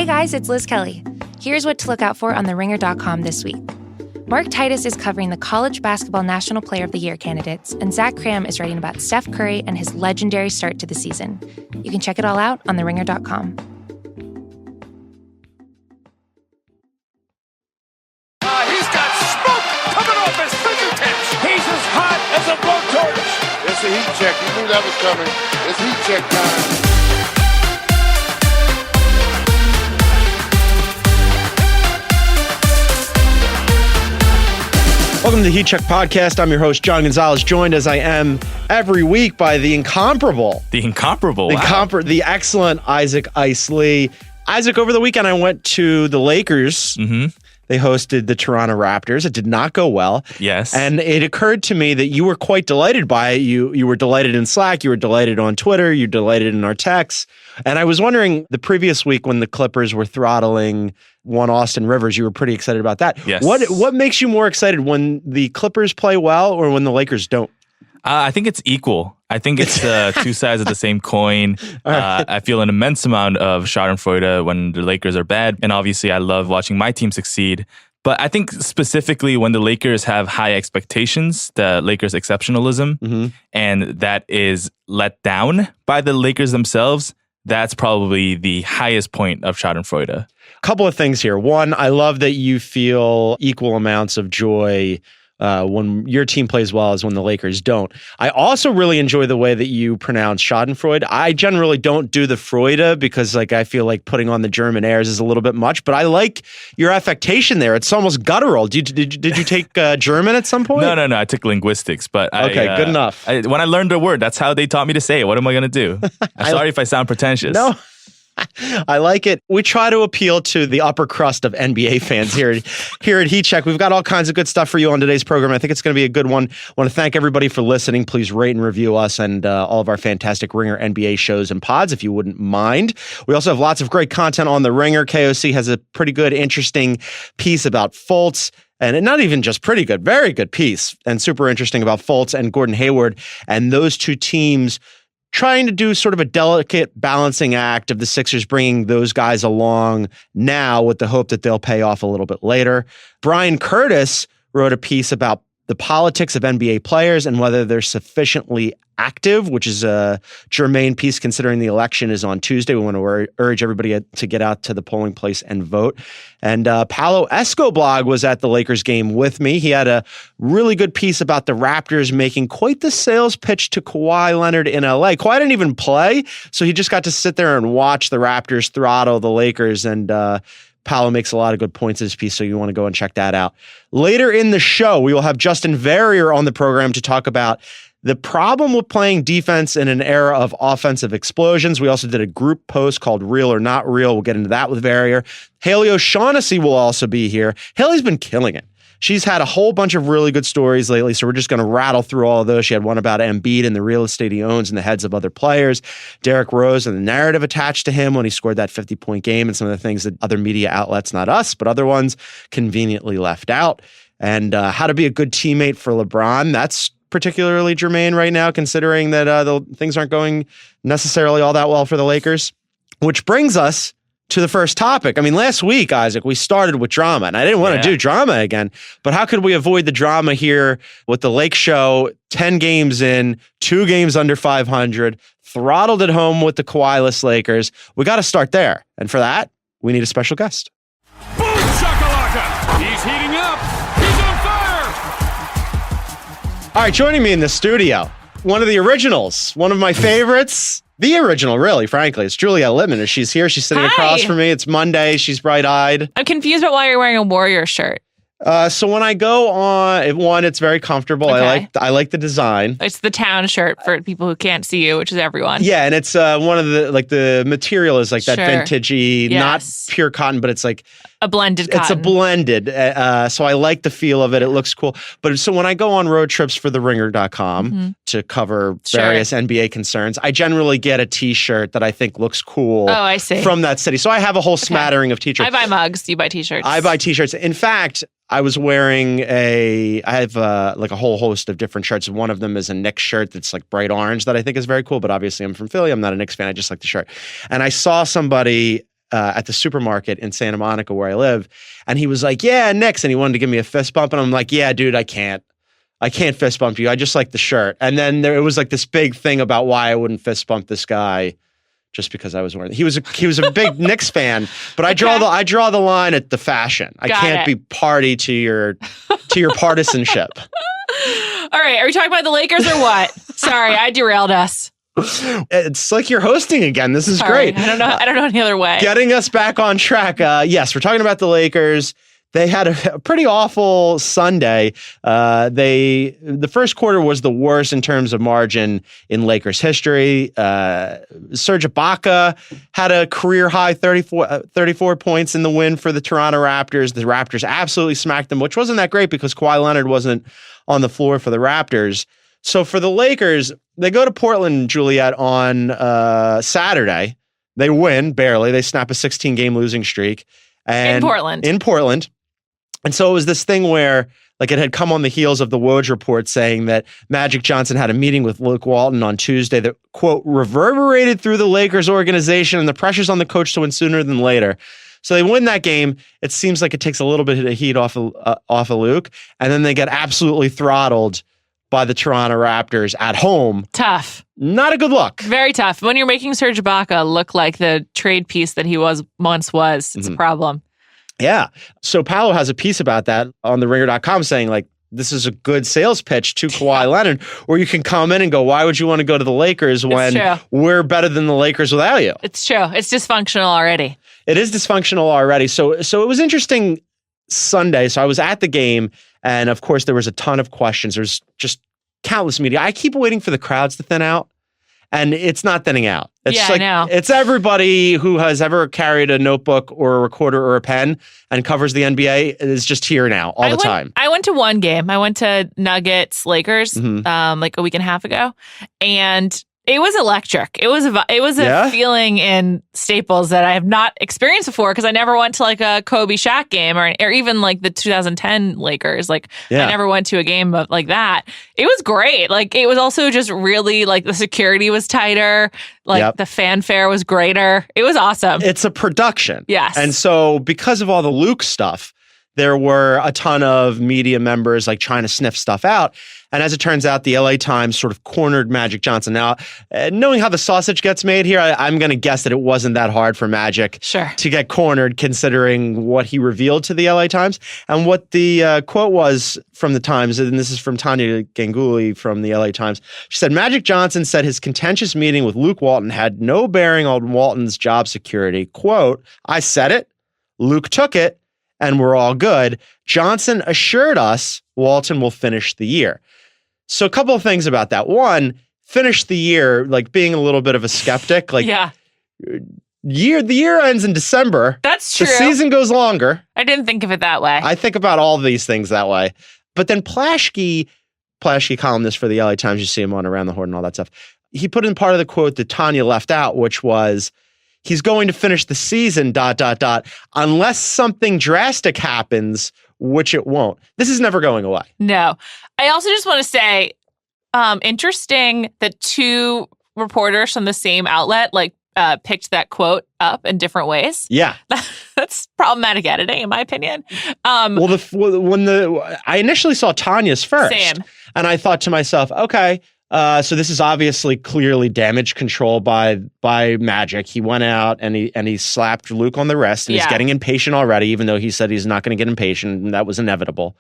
Hey guys, it's Liz Kelly. Here's what to look out for on TheRinger.com this week. Mark Titus is covering the College Basketball National Player of the Year candidates, and Zach Cram is writing about Steph Curry and his legendary start to the season. You can check it all out on TheRinger.com. He's got smoke coming off his fingertips. He's as hot as a blowtorch. It's a heat check. You knew that was coming. It's heat check time. Welcome to the Heat Check Podcast. I'm your host, John Gonzalez, joined as I am every week by the incomparable. The excellent Isaac Ice Lee. Isaac, over the weekend I went to the Lakers. Mm-hmm. They hosted the Toronto Raptors. It did not go well. Yes. And it occurred to me that you were quite delighted by it. You were delighted in Slack. You were delighted on Twitter. You were delighted in our texts. And I was wondering, the previous week when the Clippers were throttling one Austin Rivers, you were pretty excited about that. Yes. What makes you more excited, when the Clippers play well or when the Lakers don't? I think it's equal. I think it's two sides of the same coin. Right. I feel an immense amount of schadenfreude when the Lakers are bad. And obviously, I love watching my team succeed. But I think specifically when the Lakers have high expectations, the Lakers' exceptionalism, and that is let down by the Lakers themselves, that's probably the highest point of schadenfreude. A couple of things here. One, I love that you feel equal amounts of joy when your team plays well as when the Lakers don't. I also really enjoy the way that you pronounce Schadenfreude. I generally don't do the Freude because I feel like putting on the German airs is a little bit much, but I like your affectation there. It's almost guttural. Did you take German at some point? No. I took linguistics, but okay, good enough. When I learned the word, that's how they taught me to say it. What am I going to do? I'm sorry if I sound pretentious. No. I like it. We try to appeal to the upper crust of NBA fans here at Heat Check. We've got all kinds of good stuff for you on today's program. I think it's going to be a good one. I want to thank everybody for listening. Please rate and review us and all of our fantastic Ringer NBA shows and pods, if you wouldn't mind. We also have lots of great content on the Ringer. KOC has a pretty good, interesting piece about Fultz. And not even just pretty good, very good piece, and super interesting about Fultz and Gordon Hayward and those two teams trying to do sort of a delicate balancing act of the Sixers bringing those guys along now with the hope that they'll pay off a little bit later. Brian Curtis wrote a piece about the politics of NBA players and whether they're sufficiently active, which is a germane piece considering the election is on Tuesday. We want to urge everybody to get out to the polling place and vote. And Paolo Escoblog was at the Lakers game with me. He had a really good piece about the Raptors making quite the sales pitch to Kawhi Leonard in LA. Kawhi didn't even play, so he just got to sit there and watch the Raptors throttle the Lakers, and Paolo makes a lot of good points in his piece, so you want to go and check that out. Later in the show, we will have Justin Verrier on the program to talk about the problem with playing defense in an era of offensive explosions. We also did a group post called Real or Not Real. We'll get into that with Verrier. Haley O'Shaughnessy will also be here. Haley's been killing it. She's had a whole bunch of really good stories lately, so we're just going to rattle through all of those. She had one about Embiid and the real estate he owns and the heads of other players, Derrick Rose and the narrative attached to him when he scored that 50-point game, and some of the things that other media outlets, not us, but other ones, conveniently left out. And how to be a good teammate for LeBron. That's particularly germane right now, considering that the things aren't going necessarily all that well for the Lakers. Which brings us to the first topic. I mean, last week, Isaac, we started with drama, and I didn't want to do drama again, but how could we avoid the drama here with the Lake Show, 10 games in, 2 games under 500, throttled at home with the Kawhi-less Lakers? We got to start there. And for that, we need a special guest. Boom shakalaka! He's heating up! He's on fire! All right, joining me in the studio, one of the originals, one of my favorites, the original, really, frankly. It's Juliette Littman. She's here. She's sitting across from me. It's Monday. She's bright-eyed. I'm confused about why you're wearing a Warrior shirt. So when I go on, one, it's very comfortable. Okay. I like the design. It's the town shirt for people who can't see you, which is everyone. Yeah, and it's one of the material is like that Sure. vintagey, Yes. not pure cotton, but it's like A blended cotton. It's a blended. So I like the feel of it. It looks cool. But so when I go on road trips for TheRinger.com to cover various NBA concerns, I generally get a t-shirt that I think looks cool. Oh, I see. From that city. So I have a whole smattering of t-shirts. I buy mugs. You buy t-shirts. I buy t-shirts. In fact, I was wearing I have like a whole host of different shirts. One of them is a Knicks shirt that's like bright orange that I think is very cool. But obviously I'm from Philly. I'm not a Knicks fan. I just like the shirt. And I saw somebody at the supermarket in Santa Monica where I live. And he was like, yeah, Knicks. And he wanted to give me a fist bump. And I'm like, yeah, dude, I can't fist bump you. I just like the shirt. And then it was like this big thing about why I wouldn't fist bump this guy just because I was wearing. He was a big Knicks fan, but I draw the line at the fashion. I can't be party to your partisanship. All right, are we talking about the Lakers or what? Sorry, I derailed us. It's like you're hosting again. This is great. I don't know any other way. Getting us back on track. Yes, we're talking about the Lakers. They had a pretty awful Sunday. The first quarter was the worst in terms of margin in Lakers history. Serge Ibaka had a career high 34 points in the win for the Toronto Raptors. The Raptors absolutely smacked them, which wasn't that great because Kawhi Leonard wasn't on the floor for the Raptors. So for the Lakers, they go to Portland, Juliet, on Saturday. They win barely. They snap a 16-game losing streak. And in Portland. And so it was this thing where like it had come on the heels of the Woj report saying that Magic Johnson had a meeting with Luke Walton on Tuesday that, quote, reverberated through the Lakers organization and the pressures on the coach to win sooner than later. So they win that game. It seems like it takes a little bit of heat off of Luke. And then they get absolutely throttled by the Toronto Raptors at home. Tough. Not a good look. Very tough. When you're making Serge Ibaka look like the trade piece that he once was, it's a problem. Yeah. So Paolo has a piece about that on the ringer.com saying like, this is a good sales pitch to Kawhi Leonard, where you can come in and go, why would you want to go to the Lakers when we're better than the Lakers without you? It's true. It's dysfunctional already. It is dysfunctional already. So it was interesting Sunday. So I was at the game and of course there was a ton of questions. There's just countless media. I keep waiting for the crowds to thin out. And it's not thinning out. It's I know. It's everybody who has ever carried a notebook or a recorder or a pen and covers the NBA is just here now all the time. I went to one game. I went to Nuggets Lakers like a week and a half ago, and it was electric. It was a feeling in Staples that I have not experienced before because I never went to like a Kobe Shaq game or even like the 2010 Lakers. Like I never went to a game like that. It was great. Like it was also just really like the security was tighter. Like the fanfare was greater. It was awesome. It's a production. Yes. And so because of all the Luke stuff, there were a ton of media members like trying to sniff stuff out. And as it turns out, the LA Times sort of cornered Magic Johnson. Now, knowing how the sausage gets made here, I'm going to guess that it wasn't that hard for Magic to get cornered, considering what he revealed to the LA Times. And what the quote was from the Times, and this is from Tanya Ganguly from the LA Times. She said, Magic Johnson said his contentious meeting with Luke Walton had no bearing on Walton's job security. Quote, I said it, Luke took it, and we're all good. Johnson assured us Walton will finish the year. So a couple of things about that. One, finish the year, like being a little bit of a skeptic. Like the year ends in December. That's true. The season goes longer. I didn't think of it that way. I think about all of these things that way. But then Plaschke columnist for the LA Times, you see him on Around the Horn and all that stuff. He put in part of the quote that Tanya left out, which was, he's going to finish the season, ... unless something drastic happens, which it won't. This is never going away. No. I also just want to say, interesting that two reporters from the same outlet picked that quote up in different ways. Yeah. That's problematic editing, in my opinion. I initially saw Tanya's first. Same. And I thought to myself, okay, so this is obviously clearly damage control by Magic. He went out and he slapped Luke on the wrist and he's getting impatient already, even though he said he's not going to get impatient, and that was inevitable.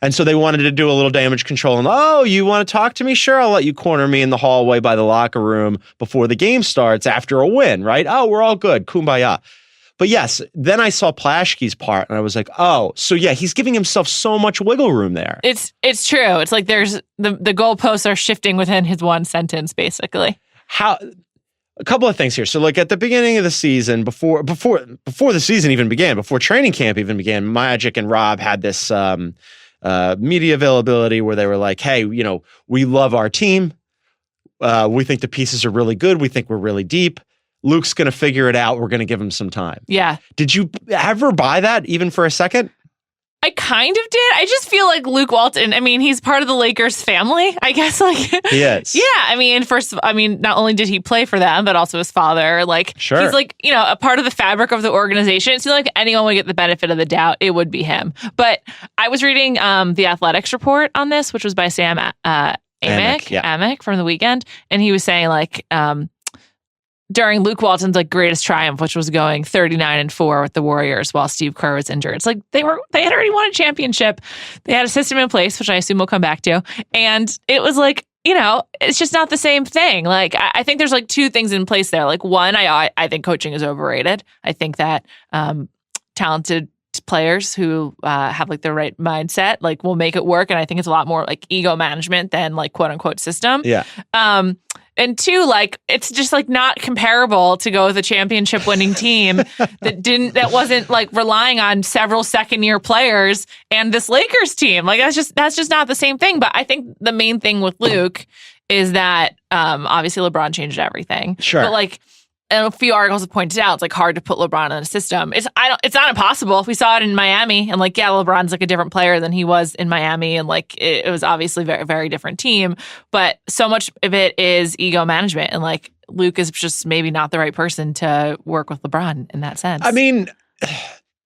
And so they wanted to do a little damage control. And, oh, you want to talk to me? Sure, I'll let you corner me in the hallway by the locker room before the game starts after a win, right? Oh, we're all good. Kumbaya. But yes, then I saw Plaschke's part and I was like, oh, so yeah, he's giving himself so much wiggle room there. It's true. It's like there's the goalposts are shifting within his one sentence, basically. A couple of things here. So like at the beginning of the season, before the season even began, before training camp even began, Magic and Rob had this media availability where they were like, hey, we love our team. We think the pieces are really good. We think we're really deep. Luke's going to figure it out. We're going to give him some time. Yeah. Did you ever buy that even for a second? I kind of did. I just feel like Luke Walton, I mean, he's part of the Lakers family, I guess. Like, he is. Yeah. I mean, not only did he play for them, but also his father. Like, he's like, a part of the fabric of the organization. It seems like anyone would get the benefit of the doubt, it would be him. But I was reading the Athletics report on this, which was by Sam Amick from the weekend. And he was saying, like, during Luke Walton's like greatest triumph, which was going 39-4 with the Warriors while Steve Kerr was injured. It's like they had already won a championship. They had a system in place, which I assume we'll come back to. And it was like, it's just not the same thing. Like, I think there's like two things in place there. Like, one, I think coaching is overrated. I think that talented players who have like the right mindset, like, will make it work. And I think it's a lot more like ego management than like quote unquote system. Yeah. And two, like, it's just like not comparable to go with a championship winning team that wasn't like relying on several second year players and this Lakers team. Like, that's just not the same thing. But I think the main thing with Luke is that obviously LeBron changed everything. Sure. But like, and a few articles have pointed out it's like hard to put LeBron in a system. It's not impossible. We saw it in Miami, and like, yeah, LeBron's like a different player than he was in Miami, and like it was obviously a very, very different team. But so much of it is ego management, and like Luke is just maybe not the right person to work with LeBron in that sense. I mean,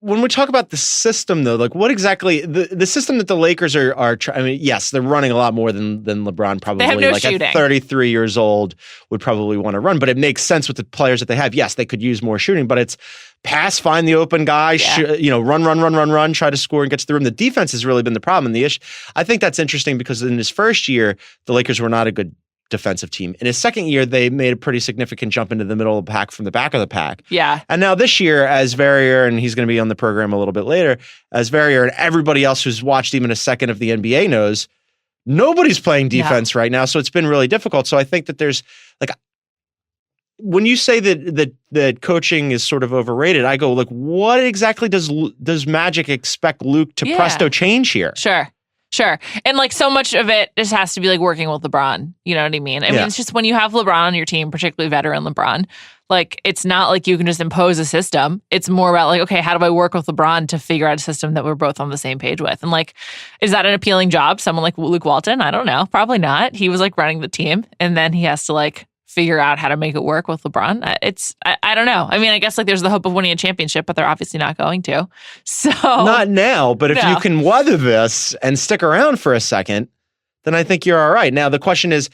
when we talk about the system, though, like, what exactly the system that the Lakers are I mean, yes, they're running a lot more than LeBron probably. They have no like shooting. At 33 years old would probably want to run, but it makes sense with the players that they have. Yes, they could use more shooting, but it's pass, find the open guy, run, try to score and get to the rim. The defense has really been the problem. And the issue, I think that's interesting because in his first year, the Lakers were not a good defensive team. In his second year, they made a pretty significant jump into the middle of the pack from the back of the pack. Yeah. And now this year, as Verrier, and he's going to be on the program a little bit later, as Verrier and everybody else who's watched even a second of the NBA knows, nobody's playing defense right now. So it's been really difficult. So I think that there's like, when you say that coaching is sort of overrated, I go like, what exactly does Magic expect Luke to presto change here? Sure. And like so much of it just has to be like working with LeBron. You know what I mean? I mean, it's just when you have LeBron on your team, particularly veteran LeBron, like it's not like you can just impose a system. It's more about like, okay, how do I work with LeBron to figure out a system that we're both on the same page with? And like, is that an appealing job? Someone like Luke Walton? I don't know. Probably not. He was like running the team and then he has to like figure out how to make it work with LeBron. I don't know. I mean, I guess like there's the hope of winning a championship, but they're obviously not going to. So not now, but if you can weather this and stick around for a second, then I think you're all right. Now, the question is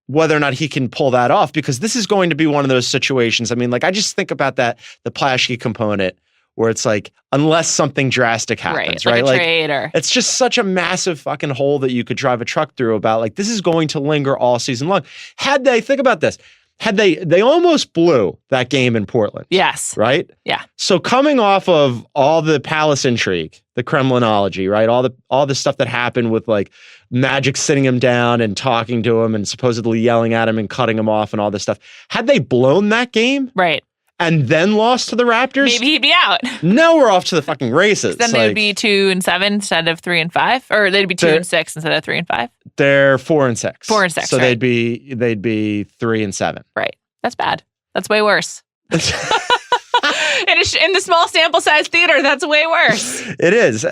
whether or not he can pull that off, because this is going to be one of those situations. I mean, like, I just think about the Plaschke component where it's like, unless something drastic happens, right? Like a trade or... It's just such a massive fucking hole that you could drive a truck through about like, this is going to linger all season long. Think about this. They almost blew that game in Portland. Yes. Right? Yeah. So coming off of all the palace intrigue, the Kremlinology, right? All the stuff that happened with like Magic sitting him down and talking to him and supposedly yelling at him and cutting him off and all this stuff. Had they blown that game? Right. And then lost to the Raptors? Maybe he'd be out. Now we're off to the fucking races. Then they'd be 2-7 instead of 3-5, or they'd be 2-6 instead of 3-5. They're 4-6. 4-6. So right. they'd be 3-7. Right. That's bad. That's way worse. In the small sample size theater, that's way worse. It is.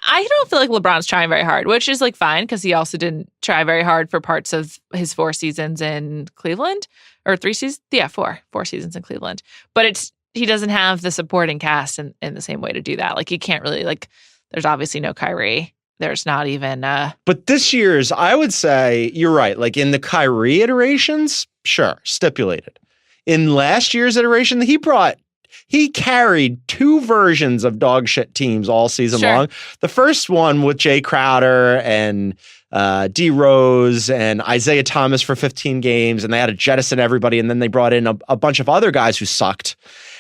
I don't feel like LeBron's trying very hard, which is like fine because he also didn't try very hard for parts of his 4 seasons in Cleveland, or 3 seasons. Yeah, 4 seasons in Cleveland. But he doesn't have the supporting cast in the same way to do that. Like, he can't really, like, there's obviously no Kyrie. There's not even But this year's, I would say you're right. Like in the Kyrie iterations, sure, stipulated. In last year's iteration, he carried 2 versions of dog shit teams all season long. The first one with Jay Crowder and D Rose and Isaiah Thomas for 15 games, and they had to jettison everybody, and then they brought in a bunch of other guys who sucked.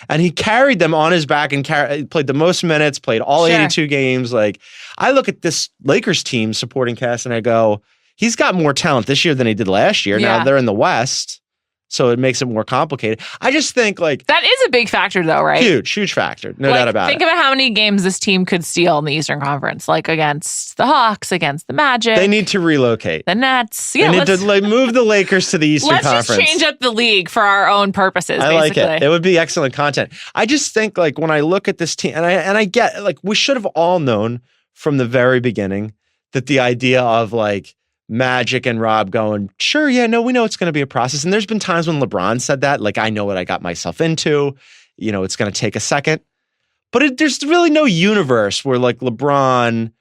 And he carried them on his back and played the most minutes, played all 82 games. Like, I look at this Lakers team supporting cast and I go, he's got more talent this year than he did last year. Yeah. Now they're in the West. So it makes it more complicated. I just think like that is a big factor though, right? Huge factor. No doubt about think it. Think about how many games this team could steal in the Eastern Conference, like against the Hawks, against the Magic. They need to relocate. The Nets. Yeah, they need to move the Lakers to the Eastern Conference. Let's just change up the league for our own purposes, I basically. like it. It would be excellent content. I just think like when I look at this team, and I get like we should have all known from the very beginning that the idea of like Magic and Rob going, sure, yeah, no, we know it's going to be a process. And there's been times when LeBron said that, like, I know what I got myself into. You know, it's going to take a second. But there's really no universe where like LeBron,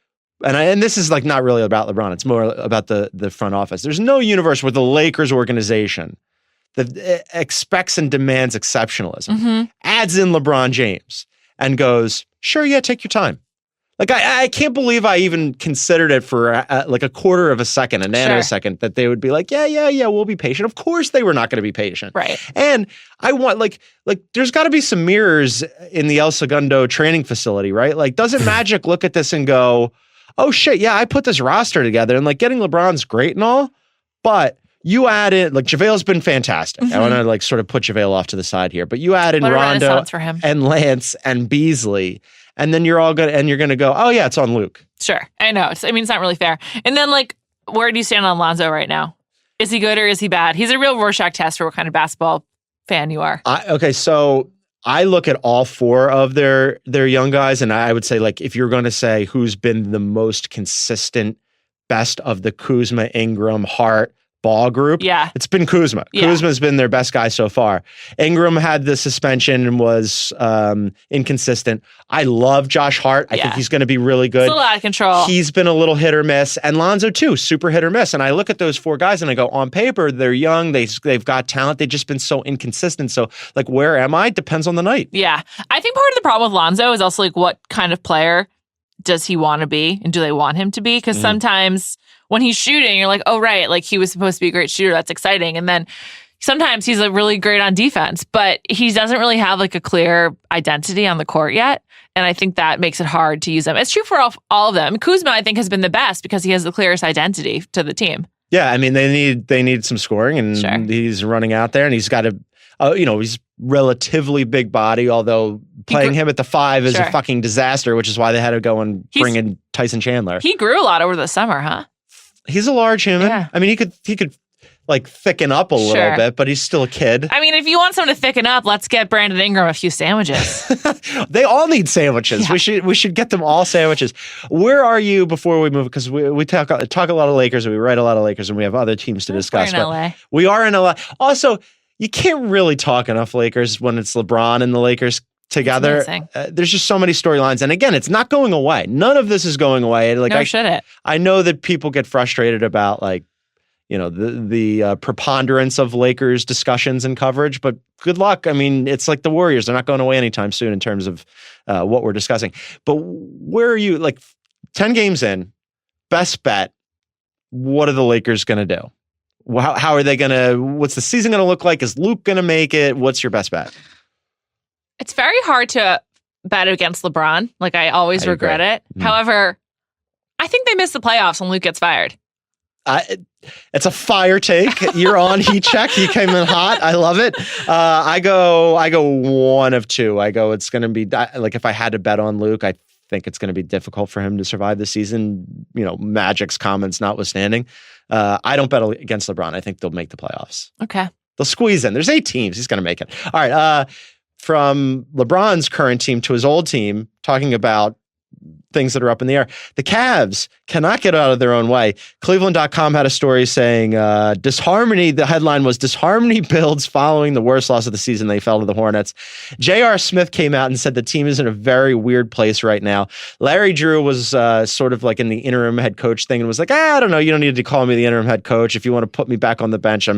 and this is like not really about LeBron. It's more about the front office. There's no universe where the Lakers organization that expects and demands exceptionalism, adds in LeBron James and goes, sure, yeah, take your time. Like, I can't believe I even considered it for like a quarter of a second, a nanosecond, that they would be like, yeah, we'll be patient. Of course they were not going to be patient. Right. And I want, like there's got to be some mirrors in the El Segundo training facility, right? Like, doesn't Magic look at this and go, oh, shit, yeah, I put this roster together, and, like, getting LeBron's great and all, but you add in, like, JaVale's been fantastic. I want to, like, sort of put JaVale off to the side here, but you add in Rondo and Lance and Beasley, and then you're going to go, oh, yeah, it's on Luke. Sure. I know. It's not really fair. And then, like, where do you stand on Lonzo right now? Is he good or is he bad? He's a real Rorschach test for what kind of basketball fan you are. Okay, so I look at all four of their young guys, and I would say, like, if you're going to say who's been the most consistent, best of the Kuzma, Ingram, Hart, Ball group, it's been Kuzma. Kuzma's been their best guy so far. Ingram had the suspension and was inconsistent. I love Josh Hart. I think he's going to be really good. It's a little out of control. He's been a little hit or miss. And Lonzo too, super hit or miss. And I look at those four guys and I go, on paper, they're young. They've got talent. They've just been so inconsistent. So, like, where am I? Depends on the night. Yeah. I think part of the problem with Lonzo is also, like, what kind of player does he want to be? And do they want him to be? Because sometimes when he's shooting, you're like, oh, right, like, he was supposed to be a great shooter. That's exciting. And then sometimes he's really great on defense, but he doesn't really have, like, a clear identity on the court yet. And I think that makes it hard to use them. It's true for all of them. Kuzma, I think, has been the best because he has the clearest identity to the team. Yeah, I mean, they need some scoring, and he's running out there, and he's got he's relatively big body, although playing him at the 5 is a fucking disaster, which is why they had to go and bring in Tyson Chandler. He grew a lot over the summer, huh? He's a large human. Yeah. I mean, he could like thicken up a little bit, but he's still a kid. I mean, if you want someone to thicken up, let's get Brandon Ingram a few sandwiches. They all need sandwiches. Yeah. We should get them all sandwiches. Where are you before we move? Because we talk a lot of Lakers, and we write a lot of Lakers, and we have other teams to discuss. We're in LA. We are in LA. Also, you can't really talk enough Lakers when it's LeBron and the Lakers together. There's just so many storylines, and again, it's not going away. None of this is going away. Like, nor should it. I know that people get frustrated about, like, you know, the preponderance of Lakers discussions and coverage, but good luck. I mean, it's like the Warriors; they're not going away anytime soon in terms of what we're discussing. But where are you? Like, 10 games in, best bet. What are the Lakers going to do? How are they going to? What's the season going to look like? Is Luke going to make it? What's your best bet? It's very hard to bet against LeBron. Like, I always regret it. However, I think they miss the playoffs when Luke gets fired. It's a fire take. You're on heat check. He came in hot. I love it. I go one of two. I go, it's going to be like, if I had to bet on Luke, I think it's going to be difficult for him to survive the season. You know, Magic's comments notwithstanding. I don't bet against LeBron. I think they'll make the playoffs. Okay. They'll squeeze in. There's 8 teams. He's going to make it. All right. From LeBron's current team to his old team, talking about things that are up in the air. The Cavs cannot get out of their own way. Cleveland.com had a story saying, disharmony, the headline was, disharmony builds following the worst loss of the season. They fell to the Hornets. J.R. Smith came out and said the team is in a very weird place right now. Larry Drew was sort of like in the interim head coach thing and was like, I don't know, you don't need to call me the interim head coach. If you want to put me back on the bench,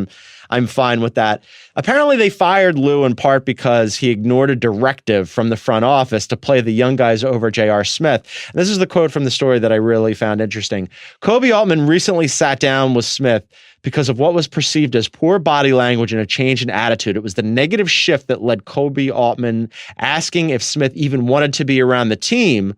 I'm fine with that. Apparently, they fired Lou in part because he ignored a directive from the front office to play the young guys over J.R. Smith. And this is the quote from the story that I really found interesting. Kobe Altman recently sat down with Smith because of what was perceived as poor body language and a change in attitude. It was the negative shift that led Kobe Altman asking if Smith even wanted to be around the team.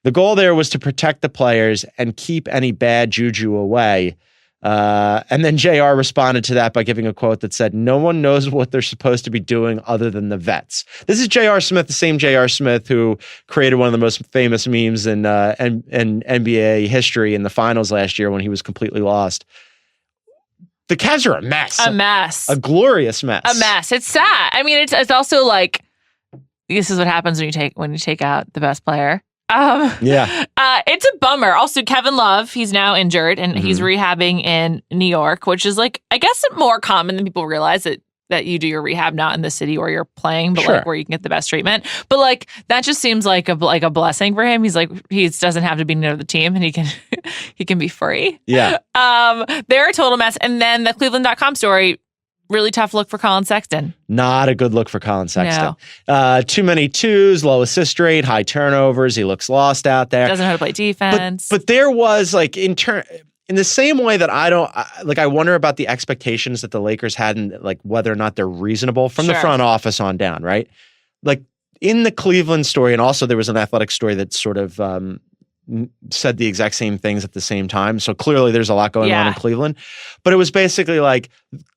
The goal there was to protect the players and keep any bad juju away. And then JR responded to that by giving a quote that said, "No one knows what they're supposed to be doing other than the vets." This is J.R. Smith, the same J.R. Smith who created one of the most famous memes in NBA history in the finals last year when he was completely lost. The Cavs are a mess. A mess. A glorious mess. A mess. It's sad. I mean, it's also like, this is what happens when you take out the best player. It's a bummer. Also, Kevin Love, he's now injured and he's rehabbing in New York, which is like, I guess, more common than people realize that you do your rehab not in the city where you're playing, but like where you can get the best treatment. But like that just seems like a blessing for him. He's like, he doesn't have to be near the team and he can be free. Yeah. They're a total mess. And then the Cleveland.com story. Really tough look for Colin Sexton. Not a good look for Colin Sexton. No. Too many twos, low assist rate, high turnovers. He looks lost out there. Doesn't know how to play defense. But there was like in the same way that I wonder about the expectations that the Lakers had and like whether or not they're reasonable from the front office on down, right? Like in the Cleveland story, and also there was an Athletic story that sort of said the exact same things at the same time. So clearly there's a lot going on in Cleveland. But it was basically like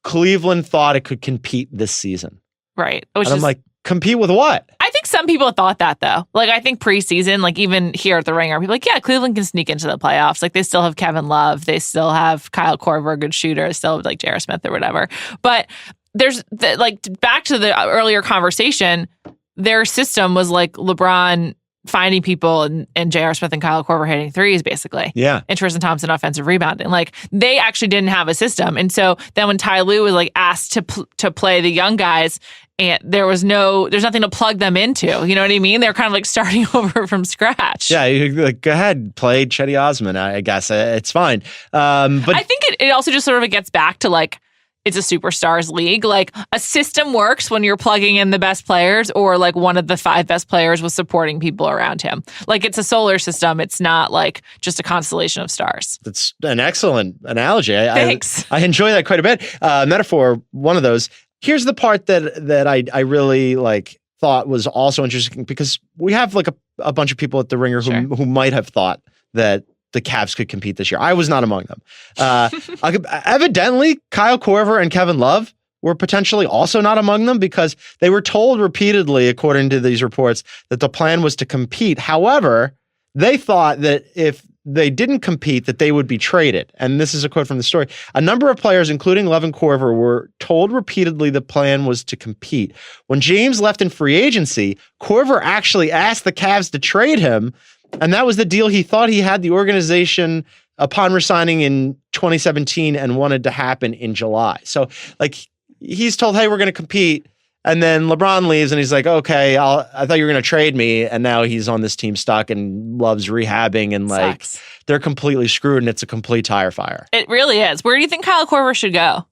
Cleveland thought it could compete this season. Right. And I'm like, compete with what? I think some people thought that though. Like I think preseason, like even here at the Ringer, people are like, yeah, Cleveland can sneak into the playoffs. Like they still have Kevin Love. They still have Kyle Korver, a good shooter. They still have like J.R. Smith or whatever. But there's like back to the earlier conversation, their system was like LeBron finding people and J.R. Smith and Kyle Korver hitting threes, basically. Yeah. And Tristan Thompson offensive rebounding. Like, they actually didn't have a system. And so then when Ty Lue was, like, asked to play the young guys, and there's nothing to plug them into. You know what I mean? They're kind of, like, starting over from scratch. Yeah, like, go ahead, play Chetty Osman, I guess. It's fine. But I think it also just sort of gets back to, like, it's a superstars league. Like a system works when you're plugging in the best players or like one of the 5 best players with supporting people around him. Like it's a solar system. It's not like just a constellation of stars. That's an excellent analogy. Thanks. I enjoy that quite a bit. Metaphor, one of those. Here's the part that I really like thought was also interesting because we have like a bunch of people at the Ringer who might have thought that the Cavs could compete this year. I was not among them. Evidently, Kyle Korver and Kevin Love were potentially also not among them because they were told repeatedly, according to these reports, that the plan was to compete. However, they thought that if they didn't compete, that they would be traded. And this is a quote from the story. A number of players, including Love and Korver, were told repeatedly the plan was to compete. When James left in free agency, Korver actually asked the Cavs to trade him. And that was the deal he thought he had the organization upon resigning in 2017 and wanted to happen in July. So like he's told, hey, we're going to compete. And then LeBron leaves and he's like, okay, I thought you were going to trade me. And now he's on this team stuck and Love's rehabbing and like they're completely screwed and it's a complete tire fire. It really is. Where do you think Kyle Korver should go?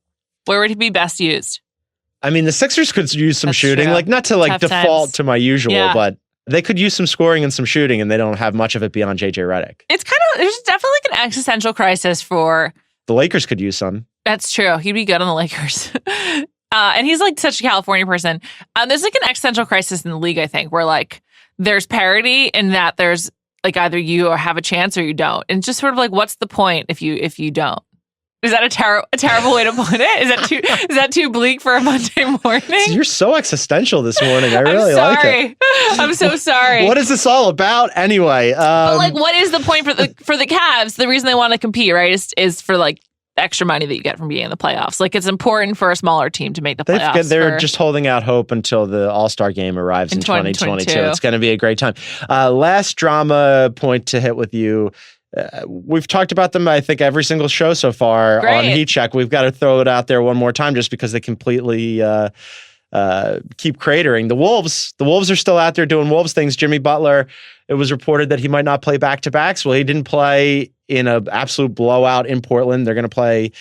Where would he be best used? I mean, the Sixers could use some That's shooting, true. like not to like Tough default times. to my usual, but they could use some scoring and some shooting, and they don't have much of it beyond JJ Redick. It's kind of, there's definitely like an existential crisis for... The Lakers could use some. That's true. He'd be good on the Lakers. And he's like such a California person. There's like an existential crisis in the league, I think, where like there's parity in that there's like either you have a chance or you don't. And it's just sort of like, what's the point if you don't? Is that a terrible way to put it? Is that too bleak for a Monday morning? You're so existential this morning. I really like it. I'm so sorry. What is this all about anyway? But like, what is the point for the Cavs? The reason they want to compete, right, is for like extra money that you get from being in the playoffs. Like it's important for a smaller team to make the playoffs. They're just holding out hope until the All-Star game arrives in 2022. It's going to be a great time. Last drama point to hit with you. We've talked about them, I think, every single show so far on Heat Check. We've got to throw it out there one more time just because they completely keep cratering. The Wolves are still out there doing Wolves things. Jimmy Butler, it was reported that he might not play back-to-backs. Well, he didn't play in an absolute blowout in Portland. They're going to play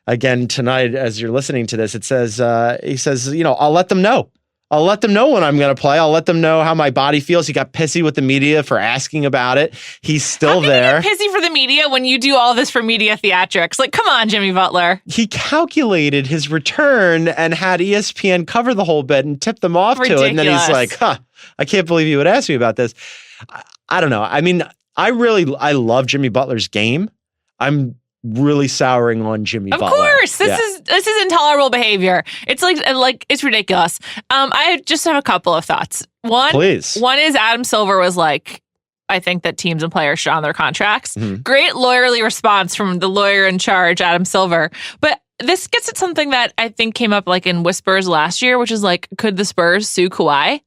again tonight as you're listening to this. It says, he says, I'll let them know. I'll let them know when I'm going to play. I'll let them know how my body feels. He got pissy with the media for asking about it. He's still there. Get pissy for the media when you do all this for media theatrics. Like, come on, Jimmy Butler. He calculated his return and had ESPN cover the whole bit and tip them off to it. And then he's like, I can't believe you would ask me about this. I don't know. I mean, I love Jimmy Butler's game. I'm really souring on Jimmy Butler. Of course, this is intolerable behavior. It's like it's ridiculous. I just have a couple of thoughts. One is Adam Silver was like, I think that teams and players should honor their contracts. Mm-hmm. Great lawyerly response from the lawyer in charge, Adam Silver. But this gets at something that I think came up like in whispers last year, which is like, could the Spurs sue Kawhi?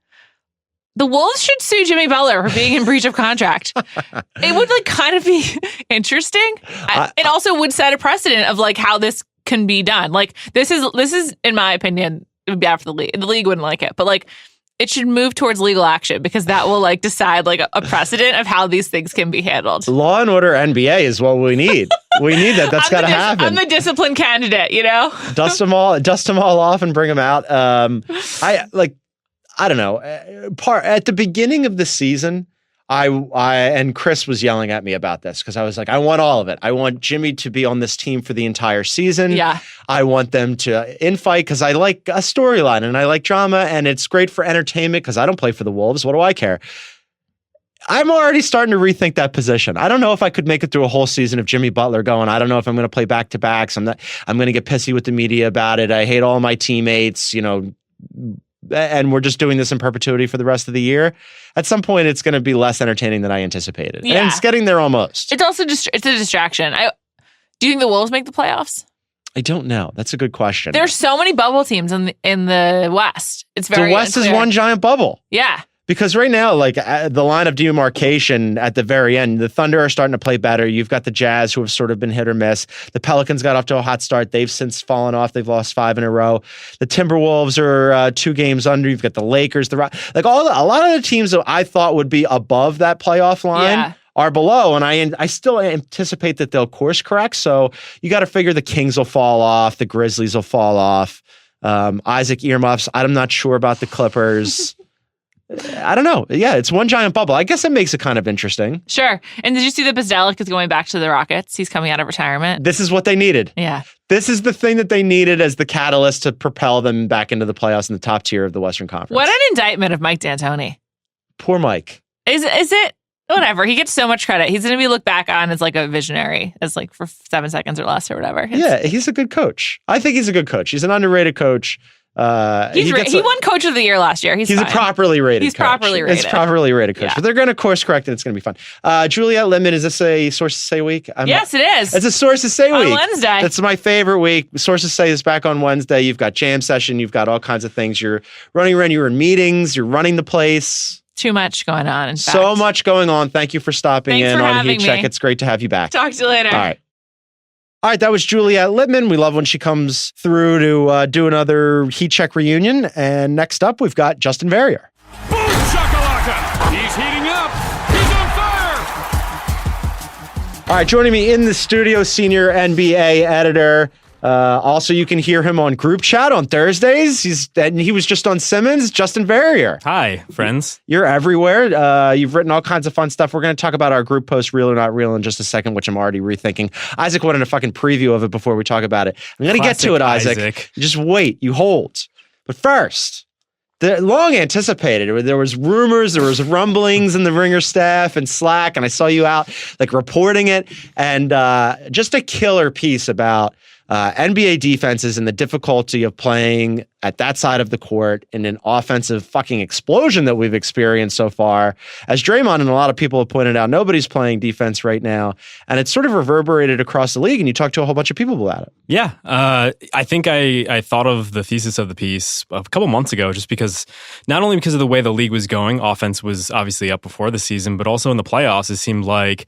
The Wolves should sue Jimmy Butler for being in breach of contract. It would like kind of be interesting. It also would set a precedent of like how this can be done. Like this is in my opinion, it would be bad for the league. The league wouldn't like it, but like it should move towards legal action because that will like decide like a precedent of how these things can be handled. Law and order NBA is what we need. We need that. That's got to happen. I'm the discipline candidate, you know? Dust them all off and bring them out. I don't know. At the beginning of the season, I and Chris was yelling at me about this because I was like, I want all of it. I want Jimmy to be on this team for the entire season. Yeah. I want them to infight because I like a storyline and I like drama and it's great for entertainment because I don't play for the Wolves. What do I care? I'm already starting to rethink that position. I don't know if I could make it through a whole season of Jimmy Butler going, I don't know if I'm going to play back-to-backs. I'm going to get pissy with the media about it. I hate all my teammates, and we're just doing this in perpetuity for the rest of the year. At some point, it's going to be less entertaining than I anticipated. Yeah. And it's getting there almost. It's also just it's a distraction. Do you think the Wolves make the playoffs? I don't know. That's a good question. There's so many bubble teams in the West. It's very the West unclear. Is one giant bubble. Yeah. Because right now, like the line of demarcation at the very end, the Thunder are starting to play better. You've got the Jazz who have sort of been hit or miss. The Pelicans got off to a hot start. They've since fallen off. They've lost 5 in a row. The Timberwolves are 2 games under. You've got the Lakers, a lot of the teams that I thought would be above that playoff line are below. And I still anticipate that they'll course correct. So you got to figure the Kings will fall off. The Grizzlies will fall off. Isaac earmuffs. I'm not sure about the Clippers. I don't know. Yeah, it's one giant bubble. I guess it makes it kind of interesting. Sure. And did you see that Bzdelik is going back to the Rockets? He's coming out of retirement. This is what they needed. Yeah. This is the thing that they needed as the catalyst to propel them back into the playoffs in the top tier of the Western Conference. What an indictment of Mike D'Antoni. Poor Mike. Is it? Whatever. He gets so much credit. He's going to be looked back on as like a visionary, as like for 7 seconds or less or whatever. He's a good coach. I think he's a good coach. He's an underrated coach. He won Coach of the Year last year. He's a properly rated coach. He's properly rated. It's properly rated coach. Yeah. But they're going to course correct and it's going to be fun. Juliet Littman, is this a Sources Say week? Yes, it is. It's a Sources Say week. On Wednesday. That's my favorite week. Sources Say is back on Wednesday. You've got jam session. You've got all kinds of things. You're running around. You're in meetings. You're running the place. Too much going on, in fact. So much going on. Thank you for stopping Thanks in for on Heat Check. It's great to have you back. Talk to you later. All right, that was Juliet Littman. We love when she comes through to do another Heat Check reunion. And next up, we've got Justin Verrier. Boom shakalaka! He's heating up. He's on fire. All right, joining me in the studio, senior NBA editor. Also, you can hear him on Group Chat on Thursdays. He was just on Simmons. Justin Verrier. Hi, friends. You're everywhere. You've written all kinds of fun stuff. We're going to talk about our group post, Real or Not Real, in just a second, which I'm already rethinking. Isaac wanted a fucking preview of it before we talk about it. I'm going to get to it, Isaac. Just wait. You hold. But first, the long anticipated. There was rumors, there was rumblings in the Ringer staff and Slack, and I saw you out like reporting it, and just a killer piece about NBA defenses and the difficulty of playing at that side of the court in an offensive fucking explosion that we've experienced so far. As Draymond and a lot of people have pointed out, nobody's playing defense right now, and it's sort of reverberated across the league, and you talked to a whole bunch of people about it. Yeah, I think I thought of the thesis of the piece a couple months ago, just because, not only because of the way the league was going, offense was obviously up before the season, but also in the playoffs, it seemed like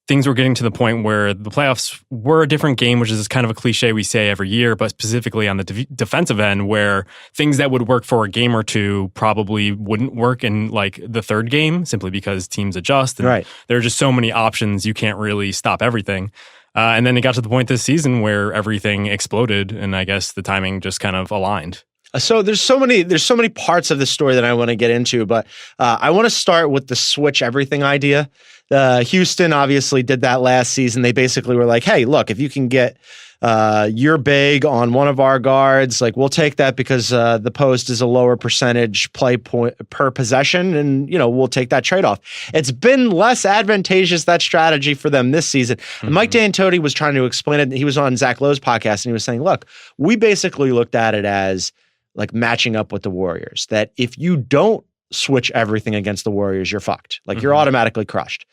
things were getting to the point where the playoffs were a different game, which is kind of a cliche we say every year, but specifically on the defensive end, where things that would work for a game or two probably wouldn't work in like the third game, simply because teams adjust. And there are just so many options, you can't really stop everything. And then it got to the point this season where everything exploded, and I guess the timing just kind of aligned. So there's so many parts of this story that I want to get into, but I want to start with the switch everything idea. Houston obviously did that last season. They basically were like, hey, look, if you can get you're big on one of our guards. Like, we'll take that because the post is a lower percentage play point per possession. And, we'll take that trade-off. It's been less advantageous, that strategy, for them this season. And Mike D'Antoni was trying to explain it. He was on Zach Lowe's podcast, and he was saying, look, we basically looked at it as like matching up with the Warriors, that if you don't switch everything against the Warriors, you're fucked. Like, you're automatically crushed.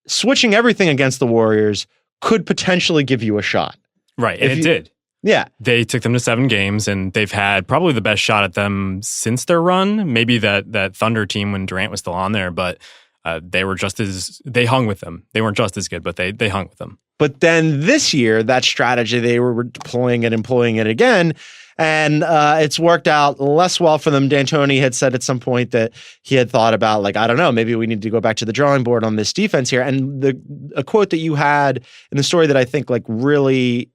Switching everything against the Warriors could potentially give you a shot. Right, and it did. Yeah. They took them to 7 games, and they've had probably the best shot at them since their run. Maybe that Thunder team when Durant was still on there, but they hung with them. They weren't just as good, but they hung with them. But then this year, that strategy, they were deploying and employing it again, and it's worked out less well for them. D'Antoni had said at some point that he had thought about, like, I don't know, maybe we need to go back to the drawing board on this defense here. And a quote that you had in the story that I think like really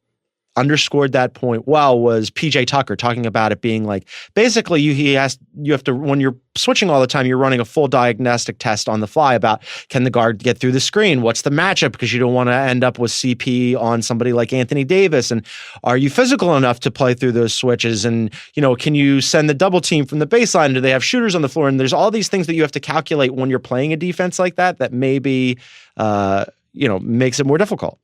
underscored that point well was PJ Tucker talking about it being like, basically you have to, when you're switching all the time, you're running a full diagnostic test on the fly about, can the guard get through the screen? What's the matchup? Because you don't want to end up with CP on somebody like Anthony Davis. And are you physical enough to play through those switches? And, can you send the double team from the baseline? Do they have shooters on the floor? And there's all these things that you have to calculate when you're playing a defense like that maybe, makes it more difficult.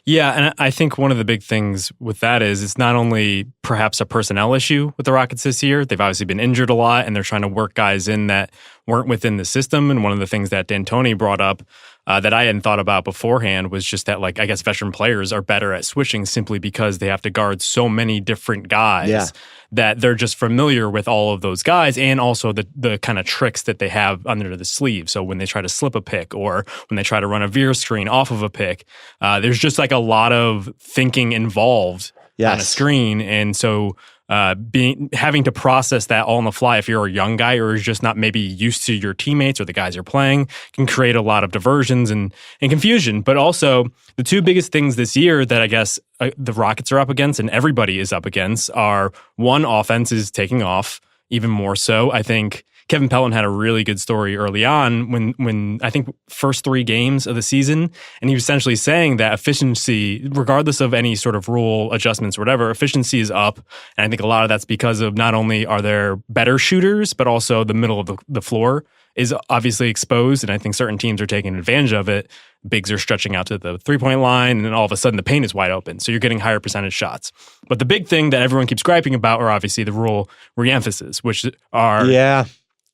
Yeah, and I think one of the big things with that is it's not only perhaps a personnel issue with the Rockets this year. They've obviously been injured a lot, and they're trying to work guys in that weren't within the system. And one of the things that D'Antoni brought up that I hadn't thought about beforehand was just that, like, I guess veteran players are better at switching simply because they have to guard so many different guys that they're just familiar with all of those guys and also the kind of tricks that they have under the sleeve. So when they try to slip a pick or when they try to run a veer screen off of a pick, there's just like a lot of thinking involved on a screen. And so having to process that all on the fly if you're a young guy or is just not maybe used to your teammates or the guys you're playing can create a lot of diversions and confusion. But also the two biggest things this year that I guess the Rockets are up against and everybody is up against are, one, offense is taking off even more so. I think Kevin Pelton had a really good story early on when I think first 3 games of the season, and he was essentially saying that efficiency, regardless of any sort of rule adjustments or whatever, efficiency is up. And I think a lot of that's because of not only are there better shooters, but also the middle of the floor is obviously exposed, and I think certain teams are taking advantage of it. Bigs are stretching out to the 3-point line, and then all of a sudden the paint is wide open, so you're getting higher percentage shots. But the big thing that everyone keeps griping about are obviously the rule re-emphasis, which are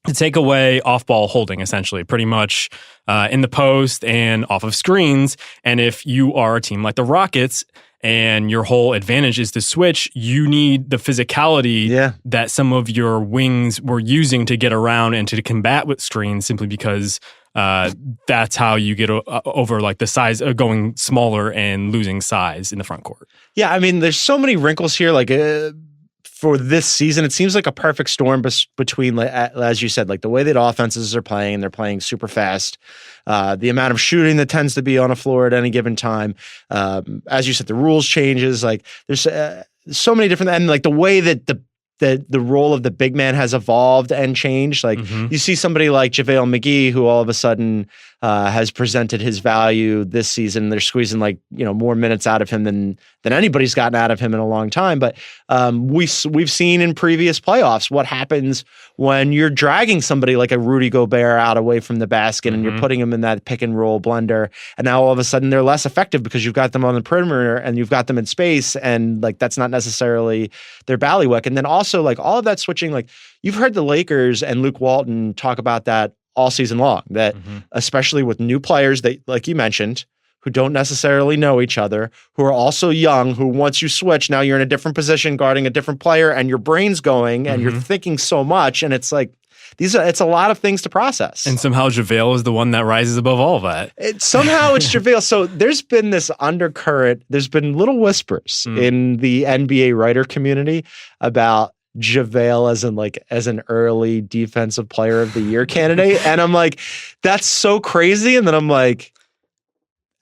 to take away off-ball holding, essentially, pretty much in the post and off of screens. And if you are a team like the Rockets and your whole advantage is to switch, you need the physicality that some of your wings were using to get around and to combat with screens simply because that's how you get over like the size of going smaller and losing size in the front court. Yeah, I mean, there's so many wrinkles here. Like for this season, it seems like a perfect storm between, as you said, like the way that offenses are playing, and they're playing super fast. The amount of shooting that tends to be on a floor at any given time. As you said, the rules changes. Like there's so many different, and like the way that the role of the big man has evolved and changed. Like you see somebody like JaVale McGee, who all of a sudden has presented his value this season. They're squeezing more minutes out of him than anybody's gotten out of him in a long time. But we've seen in previous playoffs what happens when you're dragging somebody like a Rudy Gobert out away from the basket and you're putting him in that pick and roll blender. And now all of a sudden they're less effective because you've got them on the perimeter and you've got them in space. And like, that's not necessarily their bailiwick. And then also like all of that switching, like you've heard the Lakers and Luke Walton talk about that all season long, that especially with new players that, like you mentioned, who don't necessarily know each other, who are also young, who once you switch, now you're in a different position guarding a different player and your brain's going and you're thinking so much. And it's like, it's a lot of things to process. And somehow JaVale is the one that rises above all of that. Somehow it's JaVale. So there's been this undercurrent, there's been little whispers in the NBA writer community about JaVale as an early defensive player of the year candidate. And I'm like, that's so crazy. And then I'm like,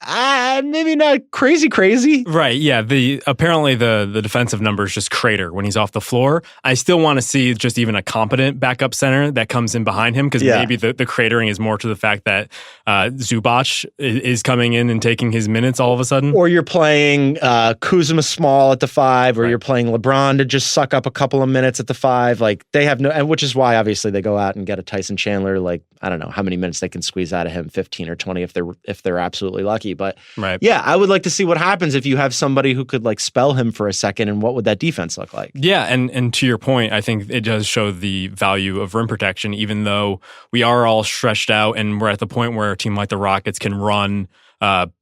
maybe not crazy. Right. Yeah. Apparently the defensive numbers just crater when he's off the floor. I still want to see just even a competent backup center that comes in behind him, because maybe the cratering is more to the fact that Zubac is coming in and taking his minutes all of a sudden. Or you're playing Kuzma small at the 5, or you're playing LeBron to just suck up a couple of minutes at the 5. Like they have no, and which is why obviously they go out and get a Tyson Chandler. Like I don't know how many minutes they can squeeze out of him, 15 or 20 if they're absolutely lucky. But yeah, I would like to see what happens if you have somebody who could like spell him for a second, and what would that defense look like? Yeah, and to your point, I think it does show the value of rim protection, even though we are all stretched out and we're at the point where a team like the Rockets can run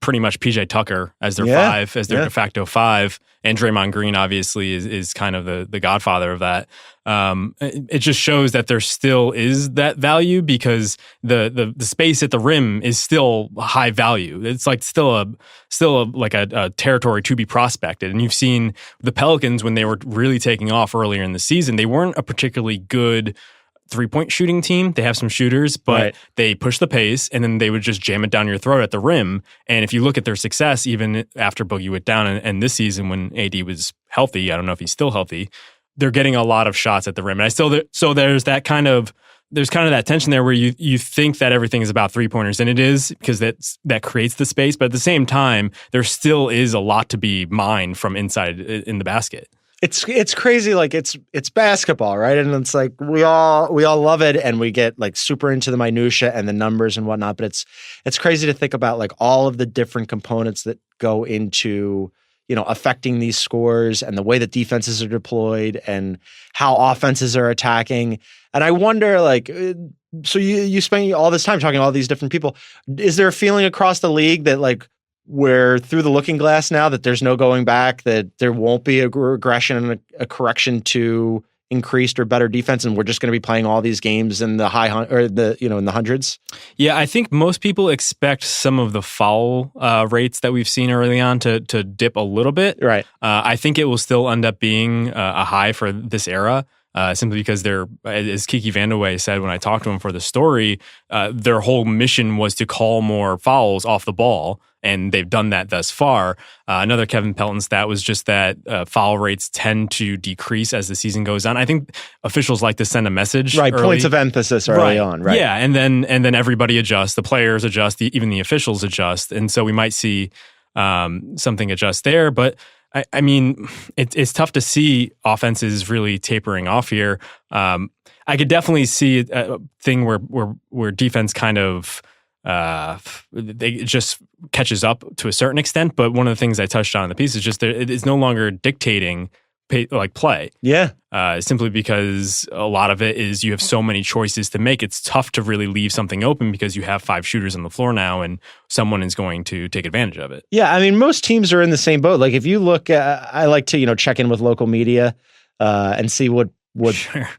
pretty much PJ Tucker as their 5, as their de facto 5, and Draymond Green obviously is kind of the godfather of that. It just shows that there still is that value, because the space at the rim is still high value. It's like still a territory to be prospected. And you've seen the Pelicans when they were really taking off earlier in the season, they weren't a particularly good 3-point shooting team. They have some shooters, but they push the pace, and then they would just jam it down your throat at the rim. And if you look at their success, even after Boogie went down, and this season when AD was healthy, I don't know if he's still healthy, they're getting a lot of shots at the rim. And there's that kind of that tension there where you think that everything is about 3-pointers, and it is, because that creates the space. But at the same time, there still is a lot to be mined from inside in the basket. It's crazy. Like it's basketball, right? And it's like we all love it, and we get like super into the minutia and the numbers and whatnot. But it's crazy to think about like all of the different components that go into affecting these scores, and the way that defenses are deployed and how offenses are attacking. And I wonder, like, so you spend all this time talking to all these different people. Is there a feeling across the league that like we're through the looking glass now, that there's no going back, that there won't be a regression and a correction to increased or better defense, and we're just going to be playing all these games in the in the hundreds? Yeah, I think most people expect some of the foul rates that we've seen early on to dip a little bit. Right. I think it will still end up being a high for this era. Simply because they're, as Kiki Vandeweghe said when I talked to him for the story, their whole mission was to call more fouls off the ball, and they've done that thus far. Another Kevin Pelton stat was just that foul rates tend to decrease as the season goes on. I think officials like to send a message, right? Early. Points of emphasis early on, right? Yeah, and then everybody adjusts. The players adjust, even the officials adjust, and so we might see something adjust there, but. I mean, it's tough to see offenses really tapering off here. I could definitely see a thing where defense kind of it just catches up to a certain extent. But one of the things I touched on in the piece is just that it is no longer dictating play. Yeah. Simply because a lot of it is you have so many choices to make. It's tough to really leave something open because you have 5 shooters on the floor now, and someone is going to take advantage of it. Yeah, I mean, most teams are in the same boat. Like if you look at, I like to check in with local media and see what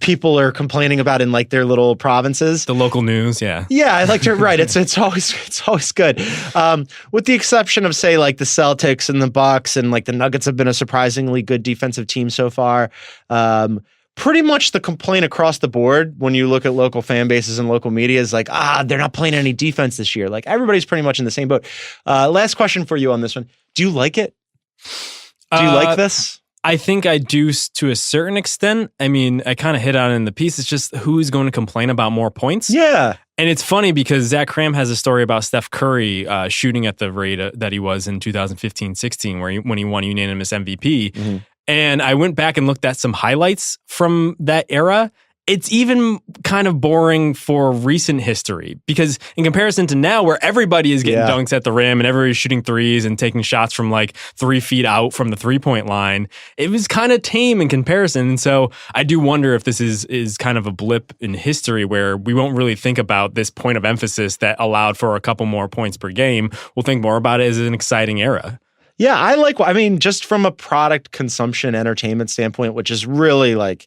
people are complaining about in like their little provinces. The local news, yeah. Yeah, I like to, right. It's always good. With the exception of say like the Celtics and the Bucks, and like the Nuggets have been a surprisingly good defensive team so far. Pretty much the complaint across the board when you look at local fan bases and local media is like, they're not playing any defense this year. Like everybody's pretty much in the same boat. Last question for you on this one. Do you like it? Do you like this? I think I do to a certain extent. I mean, I kind of hit on it in the piece. It's just who's going to complain about more points? Yeah. And it's funny because Zach Cram has a story about Steph Curry shooting at the rate that he was in 2015-16, when he won unanimous MVP. Mm-hmm. And I went back and looked at some highlights from that era. It's even kind of boring for recent history, because in comparison to now, where everybody is getting dunks at the rim and everybody's shooting threes and taking shots from like 3 feet out from the 3-point line, it was kind of tame in comparison. And so I do wonder if this is kind of a blip in history where we won't really think about this point of emphasis that allowed for a couple more points per game. We'll think more about it as an exciting era. Yeah, just from a product consumption entertainment standpoint, which is really like,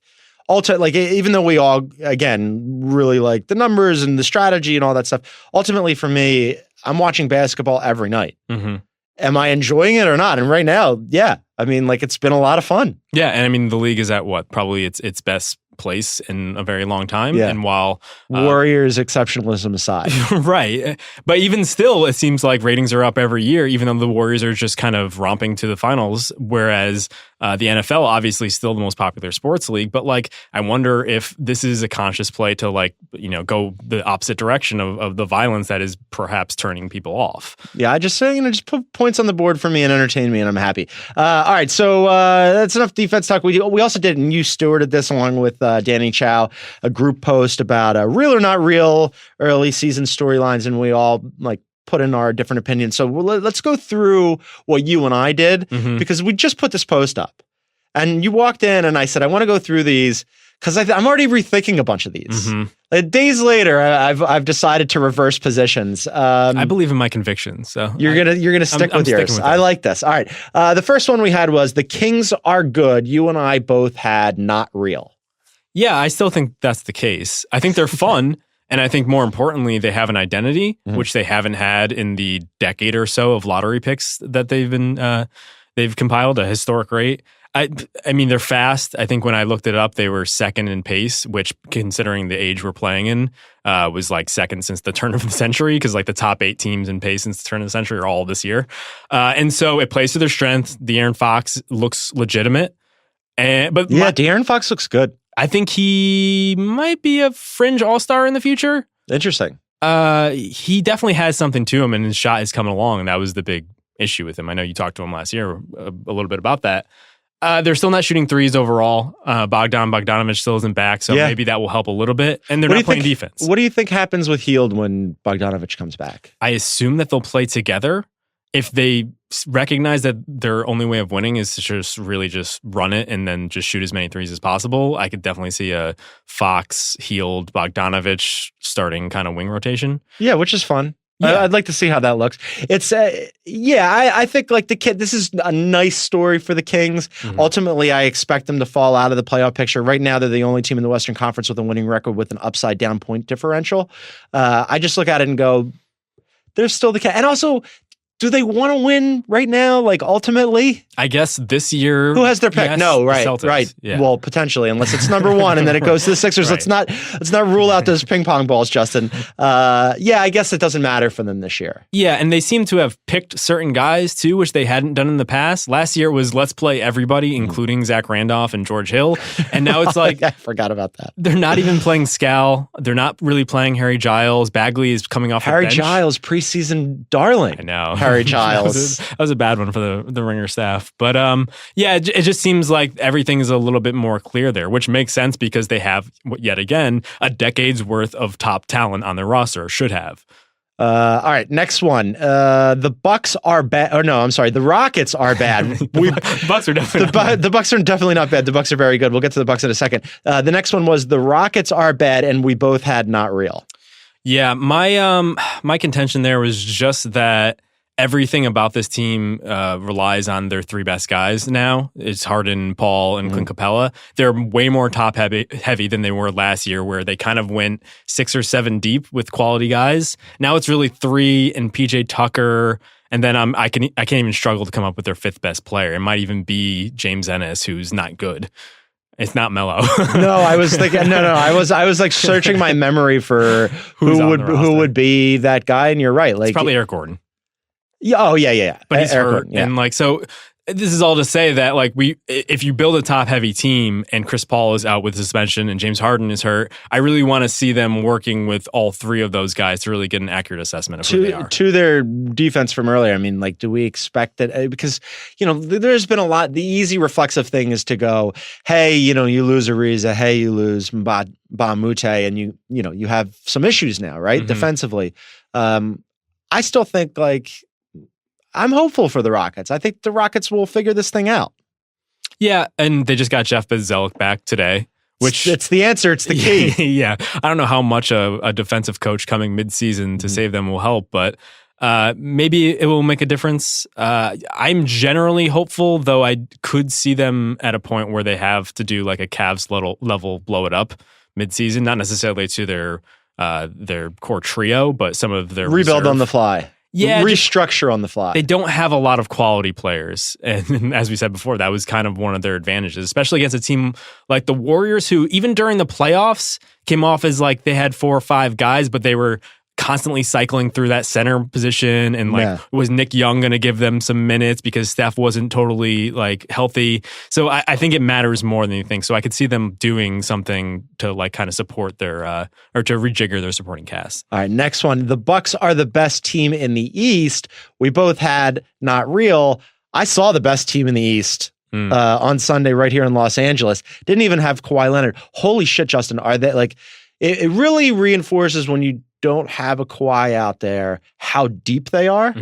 even though we all, again, really like the numbers and the strategy and all that stuff, ultimately for me, I'm watching basketball every night. Mm-hmm. Am I enjoying it or not? And right now, yeah. I mean, like it's been a lot of fun. Yeah, and I mean, the league is at what? Probably its best place in a very long time. Yeah. And while Warriors exceptionalism aside. right. But even still, it seems like ratings are up every year, even though the Warriors are just kind of romping to the finals. Whereas the NFL, obviously still the most popular sports league. But like, I wonder if this is a conscious play to like, go the opposite direction of the violence that is perhaps turning people off. Yeah, I just just put points on the board for me and entertain me, and I'm happy. All right, so that's enough defense talk. We also did, and you stewarded this along with Danny Chow, a group post about real or not real early season storylines, and we all like put in our different opinions. So let's go through what you and I did, because we just put this post up, and you walked in, and I said I want to go through these because I'm already rethinking a bunch of these. Days later, I've decided to reverse positions. I believe in my convictions, so you're gonna stick with yours. I like this. All right. The first one we had was the Kings are good. You and I both had not real. Yeah, I still think that's the case. I think they're fun, and I think more importantly, they have an identity, which they haven't had in the decade or so of lottery picks that they've compiled, a historic rate. I mean, they're fast. I think when I looked it up, they were second in pace, which, considering the age we're playing in, was like second since the turn of the century, because like the top 8 teams in pace since the turn of the century are all this year. And so it plays to their strength. De'Aaron Fox looks legitimate. De'Aaron Fox looks good. I think he might be a fringe all-star in the future. Interesting. He definitely has something to him, and his shot is coming along, and that was the big issue with him. I know you talked to him last year a little bit about that. They're still not shooting threes overall. Bogdanovich still isn't back, so maybe that will help a little bit. And they're not playing defense. What do you think happens with Hield when Bogdanovich comes back? I assume that they'll play together. If they recognize that their only way of winning is to just run it and then just shoot as many threes as possible, I could definitely see a Fox, Hield, Bogdanovich starting kind of wing rotation. Yeah, which is fun. Yeah. I'd like to see how that looks. It's I think like the kid, this is a nice story for the Kings. Ultimately, I expect them to fall out of the playoff picture. Right now, they're the only team in the Western Conference with a winning record with an upside down point differential. I just look at it and go, they're still the kid. And also, do they want to win right now? Like ultimately, I guess this year, who has their pick? Yes, no, right, Celtics. right. Yeah. Well, potentially, unless it's number one and then it goes to the Sixers. Right. Let's not rule out those ping pong balls, Justin. I guess it doesn't matter for them this year. Yeah, and they seem to have picked certain guys too, which they hadn't done in the past. Last year was let's play everybody, including Zach Randolph and George Hill, and now it's like I forgot about that. They're not even playing Scal. They're not really playing Harry Giles. Bagley is coming off Harry the bench. Giles, preseason darling. I know. Harry Giles. That was a bad one for the Ringer staff. But it just seems like everything is a little bit more clear there, which makes sense because they have, yet again, a decade's worth of top talent on their roster, or should have. All right, next one. The Bucks are bad. Or no, I'm sorry. The Rockets are bad. Bucks are definitely the Bucks are definitely not bad. The Bucks are very good. We'll get to the Bucks in a second. The next one was the Rockets are bad, and we both had not real. Yeah, my contention there was just that everything about this team relies on their 3 best guys now. It's Harden, Paul, and Clint Capella. They're way more top heavy than they were last year, where they kind of went 6 or 7 deep with quality guys. Now it's really 3 and PJ Tucker, and then I can't even struggle to come up with their 5th best player. It might even be James Ennis, who's not good. It's not Melo. No, I was thinking. No. I was like searching my memory for who would be that guy, and you're right. Like it's probably Eric Gordon. Yeah. Oh, yeah. But he's hurt, and like so. This is all to say that like if you build a top heavy team and Chris Paul is out with suspension and James Harden is hurt, I really want to see them working with all 3 of those guys to really get an accurate assessment of who they are. To their defense from earlier, I mean, like, do we expect that? Because there's been a lot. The easy reflexive thing is to go, hey, you lose Ariza, hey, you lose Mbamute, and you have some issues now, right? Defensively, I still think like. I'm hopeful for the Rockets. I think the Rockets will figure this thing out. Yeah, and they just got Jeff Bezzelek back today, which it's the answer. It's the key. Yeah, I don't know how much a defensive coach coming mid-season to save them will help, but maybe it will make a difference. I'm generally hopeful, though I could see them at a point where they have to do like a Cavs level blow it up mid-season, not necessarily to their core trio, but some of their rebuild reserve. on the fly. restructure on the fly. They don't have a lot of quality players. And as we said before, that was kind of one of their advantages, especially against a team like the Warriors, who even during the playoffs came off as like they had 4 or 5 guys, but they were constantly cycling through that center position. And was Nick Young going to give them some minutes because Steph wasn't totally like healthy? So I think it matters more than you think. So I could see them doing something to like kind of support their or to rejigger their supporting cast. All right, next one. The Bucks are the best team in the East. We both had not real. I saw the best team in the East on Sunday right here in Los Angeles. Didn't even have Kawhi Leonard. Holy shit, Justin. Are they like it really reinforces when you don't have a Kawhi out there, how deep they are.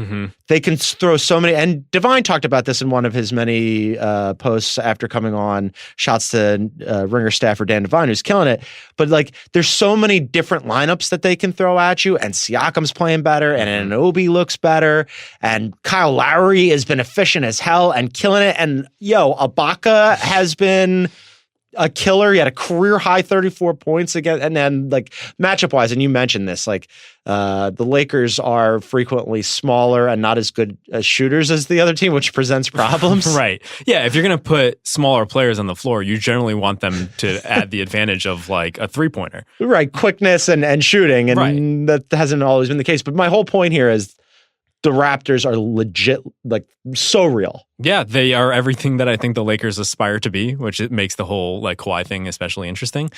They can throw so many, and Divine talked about this in one of his many posts after coming on. Shouts to Ringer staffer Dan Divine, who's killing it. But like, there's so many different lineups that they can throw at you, and Siakam's playing better, and Anunoby looks better, and Kyle Lowry has been efficient as hell and killing it. And Ibaka has been a killer. He had a career high 34 points again. And then like matchup wise, and you mentioned this, like the Lakers are frequently smaller and not as good as shooters as the other team, which presents problems. Right. Yeah. If you're going to put smaller players on the floor, you generally want them to add the advantage of like a 3-pointer. Right. Quickness and shooting. And that hasn't always been the case. But my whole point here is the Raptors are legit, like so real. Yeah, they are everything that I think the Lakers aspire to be, which it makes the whole like Kawhi thing especially interesting.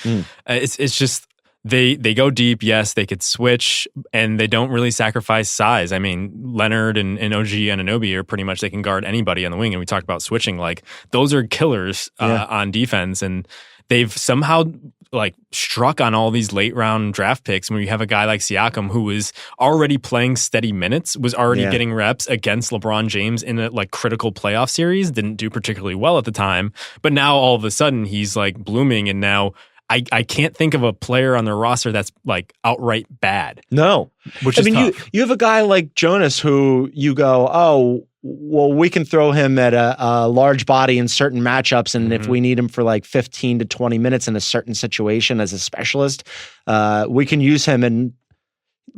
It's just they go deep. Yes, they could switch, and they don't really sacrifice size. I mean, Leonard and OG Anunoby are pretty much, they can guard anybody on the wing. And we talked about switching, like those are killers on defense, and they've somehow like struck on all these late round draft picks when you have a guy like Siakam who was already playing steady minutes, was already getting reps against LeBron James in a like critical playoff series, didn't do particularly well at the time, but now all of a sudden he's like blooming, and now I can't think of a player on their roster that's like outright bad. No. Which is tough. You have a guy like Jonas who you go, oh, well, we can throw him at a large body in certain matchups, and if we need him for like 15 to 20 minutes in a certain situation as a specialist, we can use him. And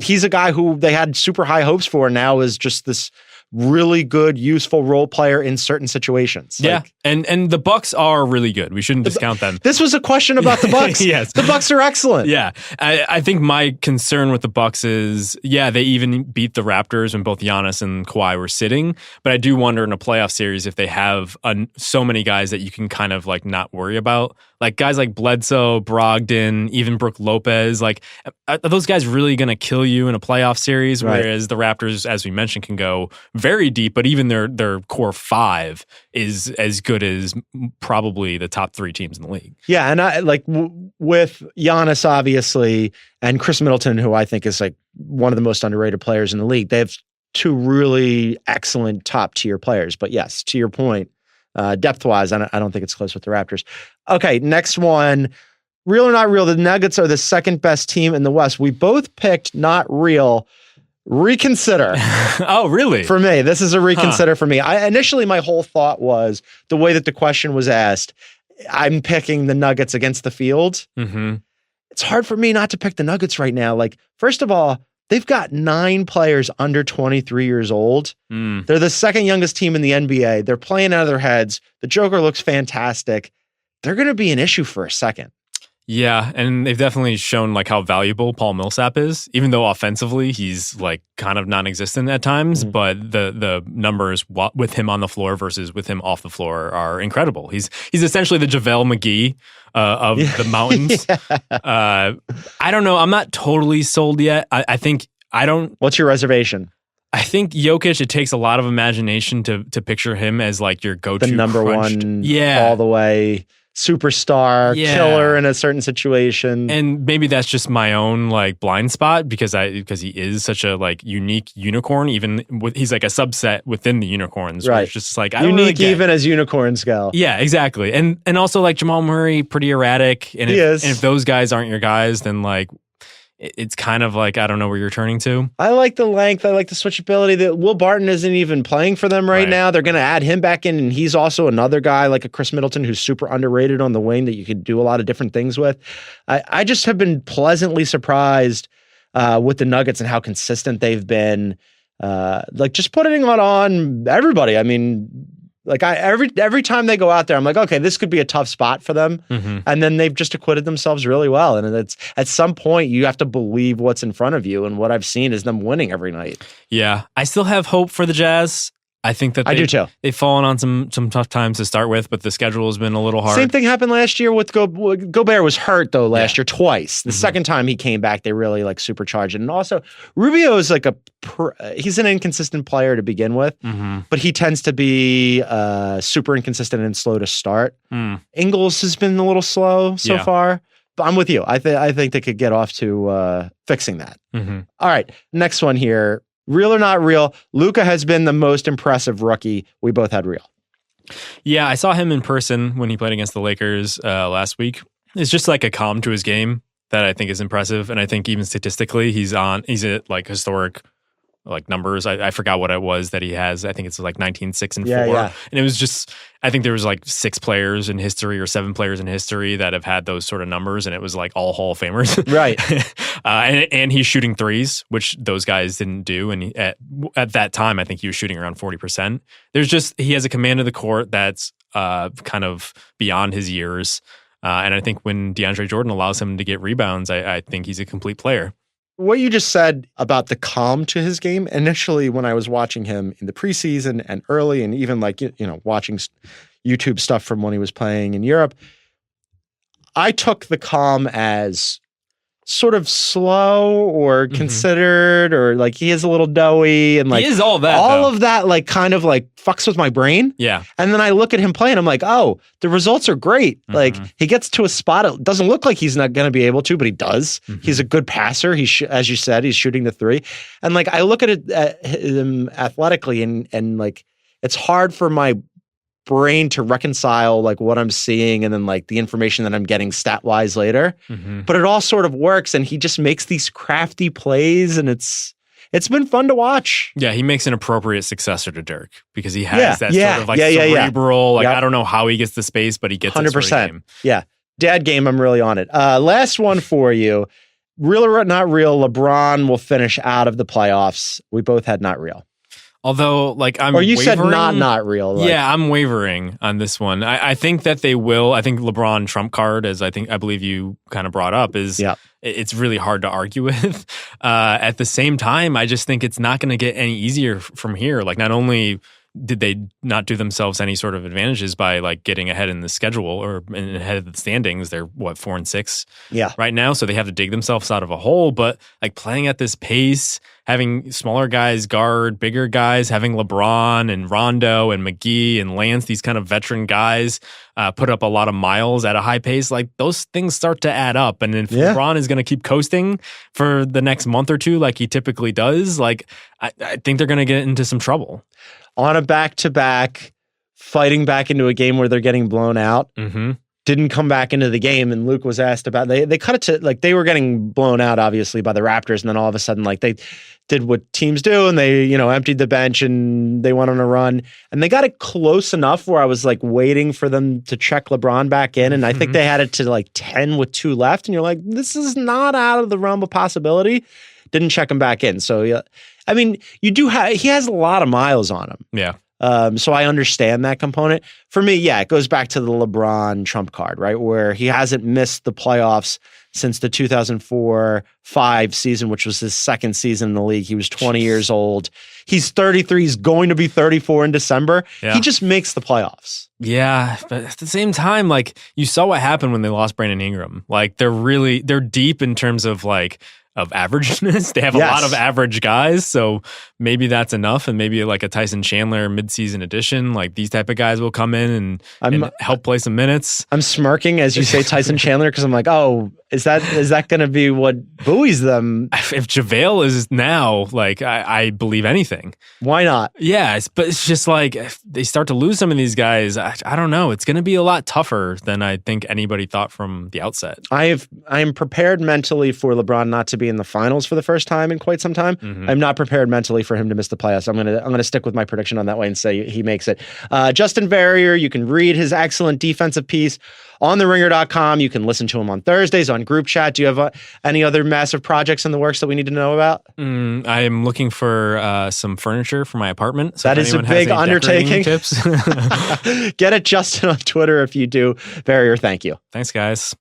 he's a guy who they had super high hopes for, now is just this really good, useful role player in certain situations. Yeah, like, and the Bucks are really good. We shouldn't discount them. This was a question about the Bucks. Yes. The Bucks are excellent. Yeah. I think my concern with the Bucks is, they even beat the Raptors when both Giannis and Kawhi were sitting, but I do wonder in a playoff series if they have so many guys that you can kind of like not worry about. Like guys like Bledsoe, Brogdon, even Brook Lopez, like are those guys really going to kill you in a playoff series? Right. Whereas the Raptors, as we mentioned, can go very deep, but even their core 5 is as good as probably the top 3 teams in the league. Yeah, and I like with Giannis obviously, and Chris Middleton, who I think is like one of the most underrated players in the league. They have 2 really excellent top tier players. But yes, to your point, depth wise, I don't think it's close with the Raptors. Okay, next one. Real or not real? The Nuggets are the second best team in the West. We both picked not real. Reconsider. Oh, really? For me, this is a reconsider for me. Initially, my whole thought was the way that the question was asked, I'm picking the Nuggets against the field. It's hard for me not to pick the Nuggets right now. Like, first of all, they've got 9 players under 23 years old. They're the second youngest team in the NBA. They're playing out of their heads. The Joker looks fantastic. They're going to be an issue for a second. Yeah, and they've definitely shown like how valuable Paul Millsap is, even though offensively he's like kind of non-existent at times, but the numbers with him on the floor versus with him off the floor are incredible. He's essentially the JaVale McGee of the mountains. I don't know. I'm not totally sold yet. What's your reservation? I think Jokic, it takes a lot of imagination to picture him as like your go-to the number crunched, one all the way superstar, killer in a certain situation. And maybe that's just my own like blind spot because he is such a like unique unicorn, even he's like a subset within the unicorns. Right. It's just like, I don't unique really even as unicorns go. Yeah, exactly. And also like Jamal Murray, pretty erratic. And if those guys aren't your guys, then like, it's kind of like, I don't know where you're turning to. I like the length. I like the switchability. That Will Barton isn't even playing for them right now. They're going to add him back in, and he's also another guy like a Chris Middleton who's super underrated on the wing that you could do a lot of different things with. I just have been pleasantly surprised with the Nuggets and how consistent they've been. Like just putting it on everybody. I mean, like every time they go out there, I'm like, okay, this could be a tough spot for them. And then they've just acquitted themselves really well. And it's at some point you have to believe what's in front of you. And what I've seen is them winning every night. Yeah. I still have hope for the Jazz. I think that I do too. They've fallen on some tough times to start with, but the schedule has been a little hard. Same thing happened last year with Gobert was hurt though last year twice. The second time he came back, they really like supercharged it. And also Rubio is like he's an inconsistent player to begin with, but he tends to be super inconsistent and slow to start. Ingles has been a little slow so far. But I'm with you. I think they could get off to fixing that. All right, next one here. Real or not real, Luka has been the most impressive rookie. We both had real. Yeah, I saw him in person when he played against the Lakers last week. It's just like a calm to his game that I think is impressive. And I think even statistically, he's at like historic like numbers. I forgot what it was that he has. I think it's like 19, 6, and 4. Yeah. And it was just, I think there was like 6 players in history or 7 players in history that have had those sort of numbers. And it was like all Hall of Famers. Right. And he's shooting threes, which those guys didn't do. And at that time, I think he was shooting around 40%. He has a command of the court that's kind of beyond his years. And I think when DeAndre Jordan allows him to get rebounds, I think he's a complete player. What you just said about the calm to his game, initially when I was watching him in the preseason and early and even like, watching YouTube stuff from when he was playing in Europe, I took the calm as sort of slow or considered or like he is a little doughy and like he is all that of that like kind of like fucks with my brain. Yeah. And then I look at him play and I'm like, oh, the results are great. Like he gets to a spot. It doesn't look like he's not going to be able to, but he does. He's a good passer. As you said, he's shooting the 3. And like, I look at him athletically and like, it's hard for my brain to reconcile like what I'm seeing and then like the information that I'm getting stat wise later, but it all sort of works and he just makes these crafty plays and it's been fun to watch. Yeah, he makes an appropriate successor to Dirk because he has that sort of like Yeah. cerebral, like I don't know how he gets the space, but he gets 100%. It sort of game. Yeah. Dad game, I'm really on it. Last one for you. Real or not real, LeBron will finish out of the playoffs. We both had not real. Although, like, I'm or you wavering. said not real. Like, yeah, I'm wavering on this one. I think that they will. I think LeBron trump card, as I believe you kind of brought up, is it's really hard to argue with. At the same time, I just think it's not going to get any easier from here. Like, not only did they not do themselves any sort of advantages by like getting ahead in the schedule or ahead of the standings, they're 4 and 6 right now, so they have to dig themselves out of a hole. But like playing at this pace, having smaller guys guard bigger guys, having LeBron and Rondo and McGee and Lance, these kind of veteran guys put up a lot of miles at a high pace, like those things start to add up. And if LeBron is going to keep coasting for the next month or two like he typically does, like I think they're going to get into some trouble. On a back-to-back, fighting back into a game where they're getting blown out, didn't come back into the game, and Luke was asked about, they cut it to, like, they were getting blown out, obviously, by the Raptors, and then all of a sudden, like, they did what teams do, and they, emptied the bench, and they went on a run, and they got it close enough where I was, like, waiting for them to check LeBron back in, and I think they had it to, like, 10 with 2 left, and you're like, this is not out of the realm of possibility. Didn't check him back in, so, yeah. I mean, he has a lot of miles on him. Yeah. So I understand that component. For me, it goes back to the LeBron trump card, right? Where he hasn't missed the playoffs since the 2004-05 season, which was his second season in the league. He was 20 years old. He's 33. He's going to be 34 in December. Yeah. He just makes the playoffs. Yeah, but at the same time, like you saw what happened when they lost Brandon Ingram. Like they're deep in terms of like of averageness. They have a lot of average guys, so maybe that's enough. And maybe like a Tyson Chandler midseason edition, like these type of guys will come in and help play some minutes. I'm smirking as you say Tyson Chandler because I'm like, oh, is that going to be what buoys them? If JaVale is now, like I believe anything. Why not? Yeah, but it's just like if they start to lose some of these guys. I don't know. It's going to be a lot tougher than I think anybody thought from the outset. I am prepared mentally for LeBron not to be in the finals for the first time in quite some time. I'm not prepared mentally for him to miss the playoffs. I'm gonna stick with my prediction on that way and say he makes it. Justin Verrier, you can read his excellent defensive piece on theringer.com. You can listen to him on Thursdays on Group Chat. Do you have any other massive projects in the works that we need to know about? I am looking for some furniture for my apartment. So that is a big undertaking. Tips. Get at Justin on Twitter if you do. Verrier, thank you. Thanks, guys.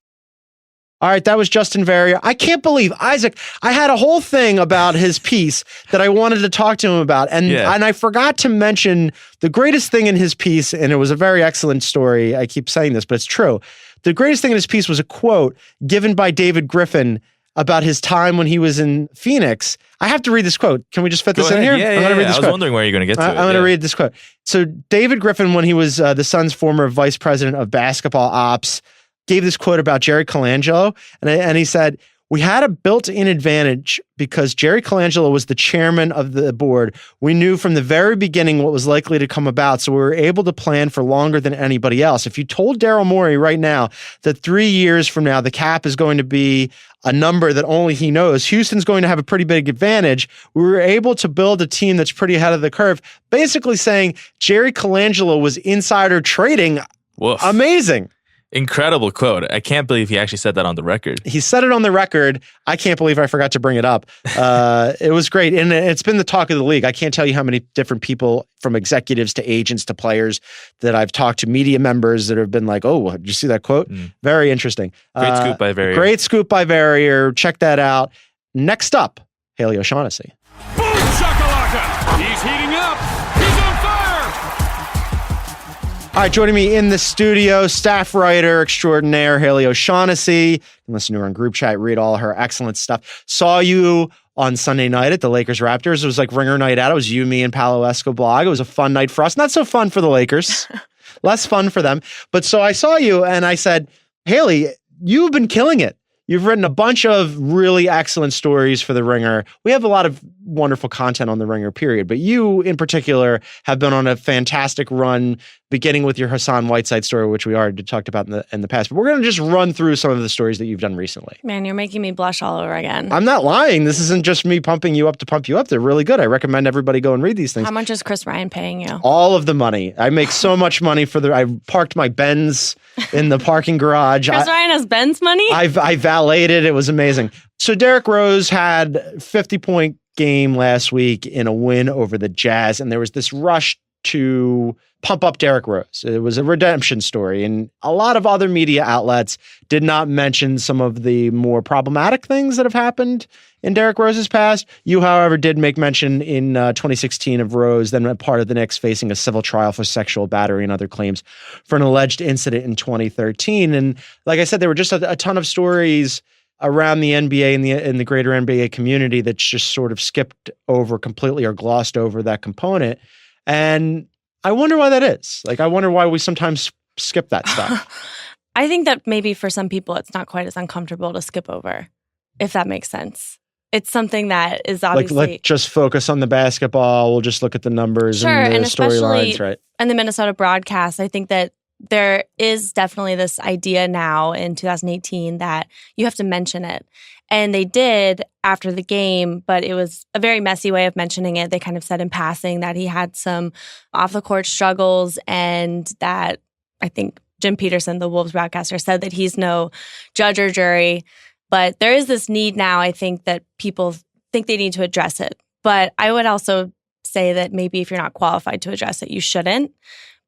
All right, that was Justin Verrier. I can't believe, Isaac, I had a whole thing about his piece that I wanted to talk to him about. And I forgot to mention the greatest thing in his piece, and it was a very excellent story. I keep saying this, but it's true. The greatest thing in his piece was a quote given by David Griffin about his time when he was in Phoenix. I have to read this quote. Can we just fit this in here? Yeah, I'm going to read this I was wondering where you're going to get to. I'm going to read this quote. So David Griffin, when he was the Suns' former vice president of basketball ops, gave this quote about Jerry Colangelo, and he said, "We had a built-in advantage because Jerry Colangelo was the chairman of the board. We knew from the very beginning what was likely to come about, so we were able to plan for longer than anybody else. If you told Daryl Morey right now that 3 years from now the cap is going to be a number that only he knows, Houston's going to have a pretty big advantage. We were able to build a team that's pretty ahead of the curve," basically saying Jerry Colangelo was insider trading. Woof. Amazing. Incredible quote. I can't believe he actually said that on the record. He said it on the record. I can't believe I forgot to bring it up. It was great. And it's been the talk of the league. I can't tell you how many different people, from executives to agents to players, that I've talked to, media members that have been like, "Oh, did you see that quote?" Very interesting. Great scoop by Verrier. Great scoop by Verrier. Check that out. Next up, Haley O'Shaughnessy. Boom shakalaka! He's heating up. He's on fire. All right, joining me in the studio, staff writer extraordinaire Haley O'Shaughnessy. You can listen to her on Group Chat, read all her excellent stuff. Saw you on Sunday night at the Lakers Raptors. It was like Ringer Night Out. It was you, me, and Palo Escobar. It was a fun night for us. Not so fun for the Lakers. Less fun for them. But so I saw you and I said, Haley, you've been killing it. You've written a bunch of really excellent stories for The Ringer. We have a lot of wonderful content on The Ringer, period. But you, in particular, have been on a fantastic run, beginning with your Hassan Whiteside story, which we already talked about in the past. But we're going to just run through some of the stories that you've done recently. Man, you're making me blush all over again. I'm not lying. This isn't just me pumping you up to pump you up. They're really good. I recommend everybody go and read these things. How much is Chris Ryan paying you? All of the money. I make so much money I parked my Benz in the parking garage. Chris Ryan has Ben's money? I valeted. It was amazing. So Derrick Rose had a 50-point game last week in a win over the Jazz, and there was this rush to pump up Derrick Rose. It was a redemption story, and a lot of other media outlets did not mention some of the more problematic things that have happened in Derrick Rose's past. You, however, did make mention in 2016 of Rose, then a part of the Knicks, facing a civil trial for sexual battery and other claims for an alleged incident in 2013. And like I said, there were just a ton of stories around the NBA and in the greater NBA community that just sort of skipped over completely or glossed over that component. And I wonder why that is. Like, I wonder why we sometimes skip that stuff. I think that maybe for some people, it's not quite as uncomfortable to skip over, if that makes sense. It's something that is obviously... Like just focus on the basketball. We'll just look at the numbers and the storylines, right? And the Minnesota broadcast, I think that there is definitely this idea now in 2018 that you have to mention it. And they did after the game, but it was a very messy way of mentioning it. They kind of said in passing that he had some off-the-court struggles, and that I think Jim Peterson, the Wolves broadcaster, said that he's no judge or jury. But there is this need now, I think, that people think they need to address it. But I would also say that maybe if you're not qualified to address it, you shouldn't.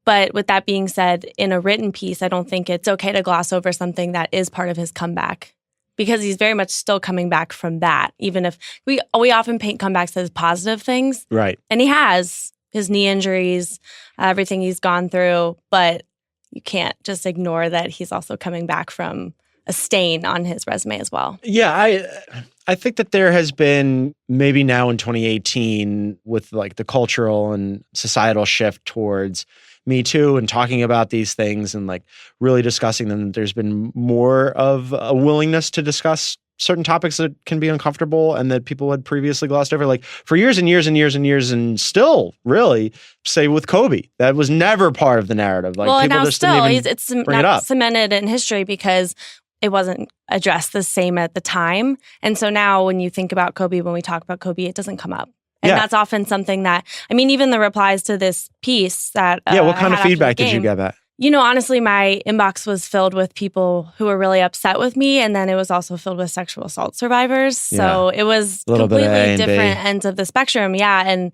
But with that being said, in a written piece, I don't think it's okay to gloss over something that is part of his comeback, because he's very much still coming back from that. Even if we often paint comebacks as positive things. Right. And he has his knee injuries, everything he's gone through, but you can't just ignore that he's also coming back from a stain on his resume as well. Yeah, I think that there has been, maybe now in 2018, with like the cultural and societal shift towards Me Too and talking about these things and like really discussing them, there's been more of a willingness to discuss certain topics that can be uncomfortable and that people had previously glossed over, like for years and years and years and years, and still really, say with Kobe, that was never part of the narrative. Like, well, people now just still, didn't even it's bring it up. Cemented in history because it wasn't addressed the same at the time. And so now when you think about Kobe, when we talk about Kobe, it doesn't come up. And that's often something that, I mean, even the replies to this piece that what kind of feedback did you get at? Honestly, my inbox was filled with people who were really upset with me. And then it was also filled with sexual assault survivors. So it was completely different ends of the spectrum. Yeah. And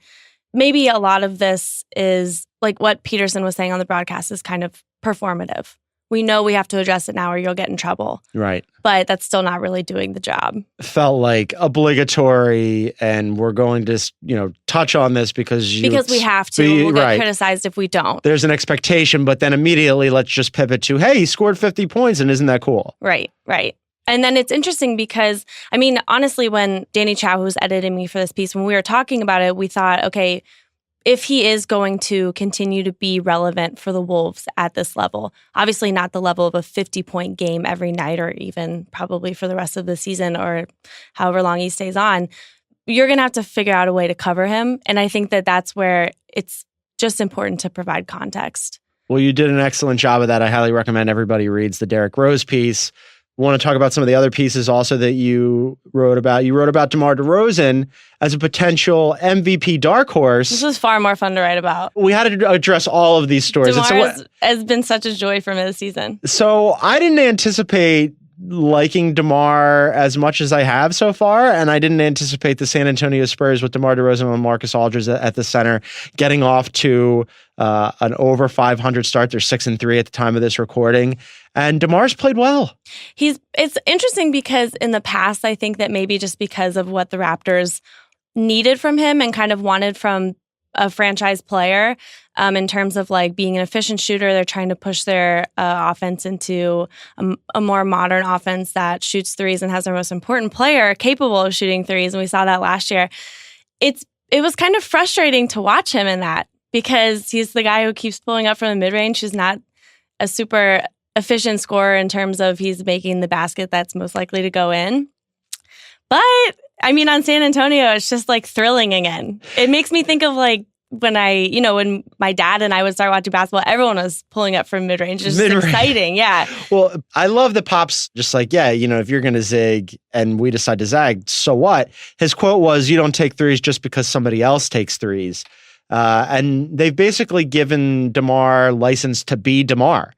maybe a lot of this is like what Peterson was saying on the broadcast is kind of performative. We know we have to address it now or you'll get in trouble. Right. But that's still not really doing the job. Felt like obligatory, and we're going to, touch on this because we have to. We'll get criticized if we don't. There's an expectation, but then immediately let's just pivot to, hey, he scored 50 points, and isn't that cool? Right. And then it's interesting because, honestly, when Danny Chow, who's editing me for this piece, when we were talking about it, we thought, okay, if he is going to continue to be relevant for the Wolves at this level, obviously not the level of a 50-point game every night or even probably for the rest of the season or however long he stays on, you're going to have to figure out a way to cover him. And I think that that's where it's just important to provide context. Well, you did an excellent job of that. I highly recommend everybody reads the Derrick Rose piece. Want to talk about some of the other pieces also that you wrote about. You wrote about DeMar DeRozan as a potential MVP dark horse. This was far more fun to write about. We had to address all of these stories. DeMar has been such a joy for me this season. So I didn't anticipate liking DeMar as much as I have so far, and I didn't anticipate the San Antonio Spurs with DeMar DeRozan and Marcus Aldridge at the center getting off to an over 500 start. They're 6-3 at the time of this recording. And DeMar's played well. It's interesting because in the past, I think that maybe just because of what the Raptors needed from him and kind of wanted from a franchise player in terms of like being an efficient shooter, they're trying to push their offense into a more modern offense that shoots threes and has their most important player capable of shooting threes. And we saw that last year. It was kind of frustrating to watch him in that because he's the guy who keeps pulling up from the mid-range. He's not a super efficient scorer in terms of he's making the basket that's most likely to go in. But, on San Antonio, it's just like thrilling again. It makes me think of like when when my dad and I would start watching basketball, everyone was pulling up from mid-range. It's just exciting, yeah. Well, I love that Pop's just like, if you're going to zig and we decide to zag, so what? His quote was, you don't take threes just because somebody else takes threes. And they've basically given DeMar license to be DeMar.